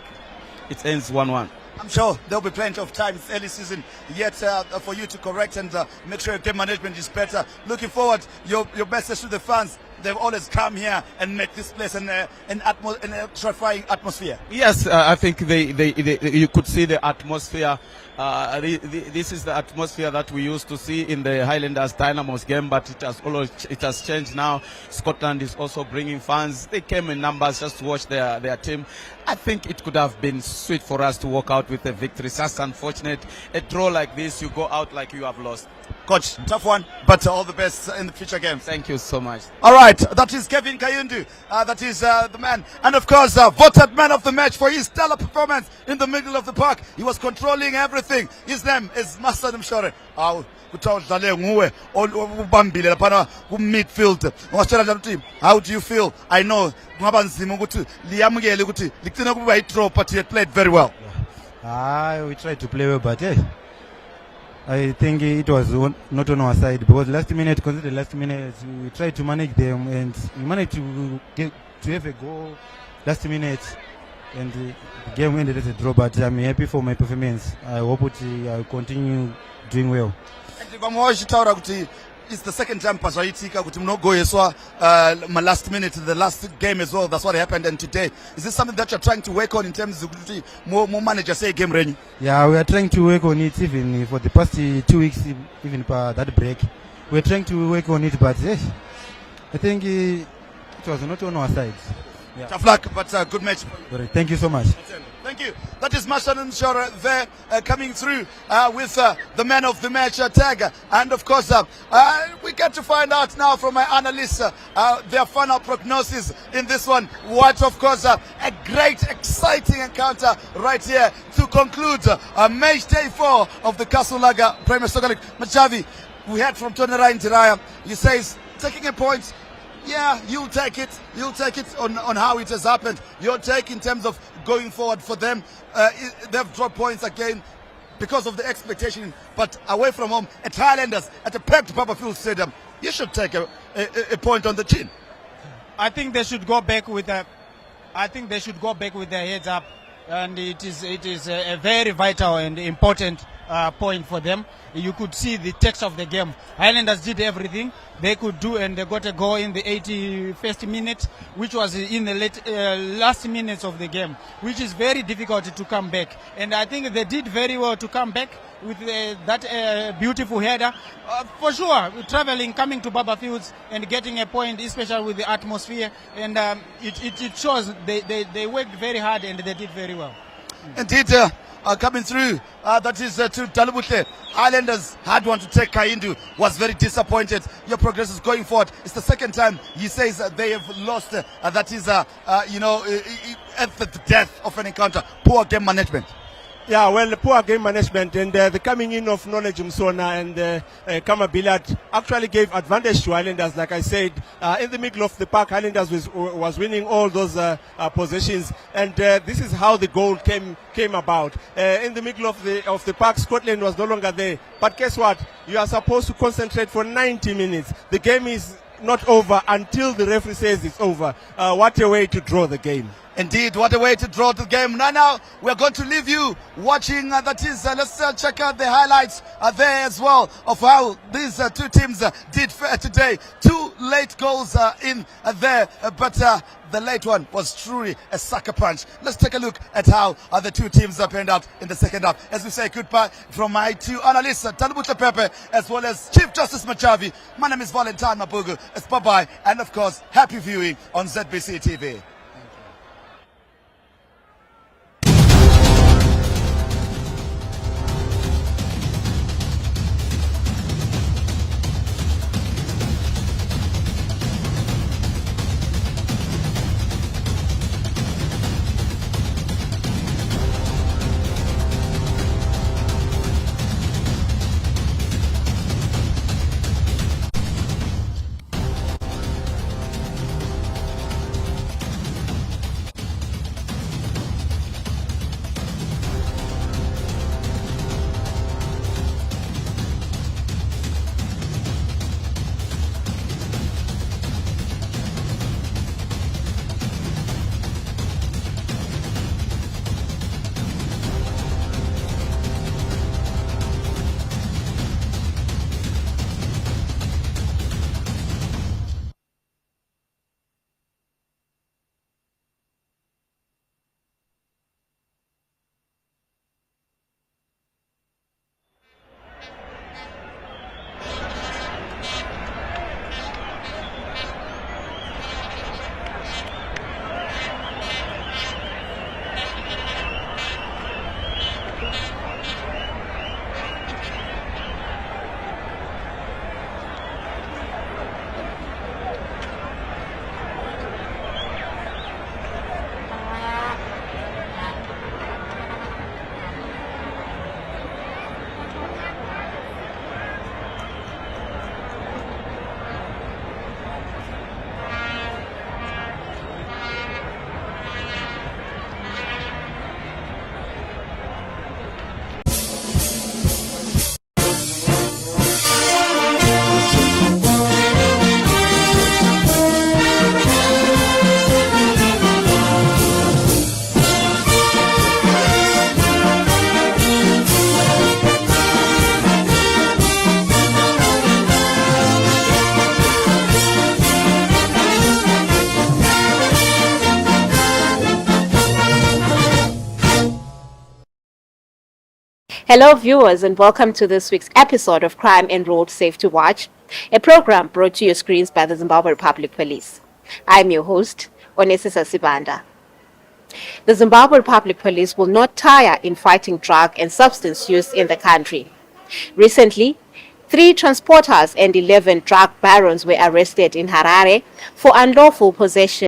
it ends 1-1. I'm sure there'll be plenty of time. It's early season yet for you to correct and make sure your game management is better. Looking forward, your message to the fans. They've always come here and make this place an electrifying atmosphere. Yes, I think you could see the atmosphere. This is the atmosphere that we used to see in the Highlanders Dynamos game, but it has changed now. Scotland is also bringing fans. They came in numbers just to watch their team. I think it could have been sweet for us to walk out with a victory. It's just unfortunate. A draw like this, you go out like you have lost. Coach, tough one, but all the best in the future games. Thank you so much. All right, that is Kevin Kayundu. That is the man. And of course, voted man of the match for his stellar performance in the middle of the park. He was controlling everything. His name is Master Mshore. Midfield. How do you feel? I know but he had played very well. We tried to play well, but I think it was not on our side because consider the last minute, we tried to manage them and we managed to have a goal last minute, and the game ended as a draw. But I'm happy for my performance. I hope I'll continue doing well. It's the second time Pasaitika kuti mnogo yeswa my last minute, the last game as well. That's what happened. And today, is this something that you're trying to work on in terms of more manager say game ready? Yeah, we are trying to work on it even for the past 2 weeks, even for that break. We're trying to work on it, but I think it was not on our side. Yeah. Tough luck, but good match. Thank you so much. Thank you. That is Mashan Nshora there coming through with the man of the match tag. And of course, we get to find out now from my analysts their final prognosis in this one. What, of course, a great, exciting encounter right here to conclude match day 4 of the Kasulaga Premier Soccer League. Machavi, we heard from Tony Ryan Tiraya. He says, taking a point, yeah, you'll take it. You'll take it on how it has happened. Your take in terms of going forward for them. They've dropped points again because of the expectation. But away from home at Highlanders, at a packed Papa Stadium, you should take a point on the chin. I think they should go back with their heads up, and it is a very vital and important point for them. You could see the text of the game. Highlanders did everything they could do, and they got a goal in the 81st minute, which was in the last minutes of the game, which is very difficult to come back. And I think they did very well to come back with that beautiful header. For sure, traveling, coming to Baba Fields and getting a point, especially with the atmosphere, and it shows they worked very hard and they did very well. Indeed, coming through, that is to Dalubute. Highlanders had one to take. Kayundu was very disappointed. Your progress is going forward. It's the second time he says they have lost. That is, at the death of an encounter. Poor game management. Yeah, well, poor game management and the coming in of Knowledge Msona and Kama Bilad actually gave advantage to Highlanders. Like I said, in the middle of the park, Highlanders was winning all those possessions, and this is how the goal came about. In the middle of the park, Scotland was no longer there. But guess what? You are supposed to concentrate for 90 minutes. The game is not over until the referee says it's over. What a way to draw the game. Indeed, what a way to draw the game. Now we're going to leave you watching, that is, let's check out the highlights there as well of how these two teams did fare today. 2 late goals in there, but the late one was truly a sucker punch. Let's take a look at how the two teams panned out in the second half. As we say goodbye from my 2 analysts, Talibutla Pepe, as well as Chief Justice Machavi. My name is Valentine Mabugu. It's bye-bye, and of course, happy viewing on ZBC TV. Hello viewers and welcome to this week's episode of Crime and Road Safe to Watch, a program brought to your screens by the Zimbabwe Republic Police. I'm your host, Onesisa Sibanda. The Zimbabwe Republic Police will not tire in fighting drug and substance use in the country. Recently, 3 transporters and 11 drug barons were arrested in Harare for unlawful possession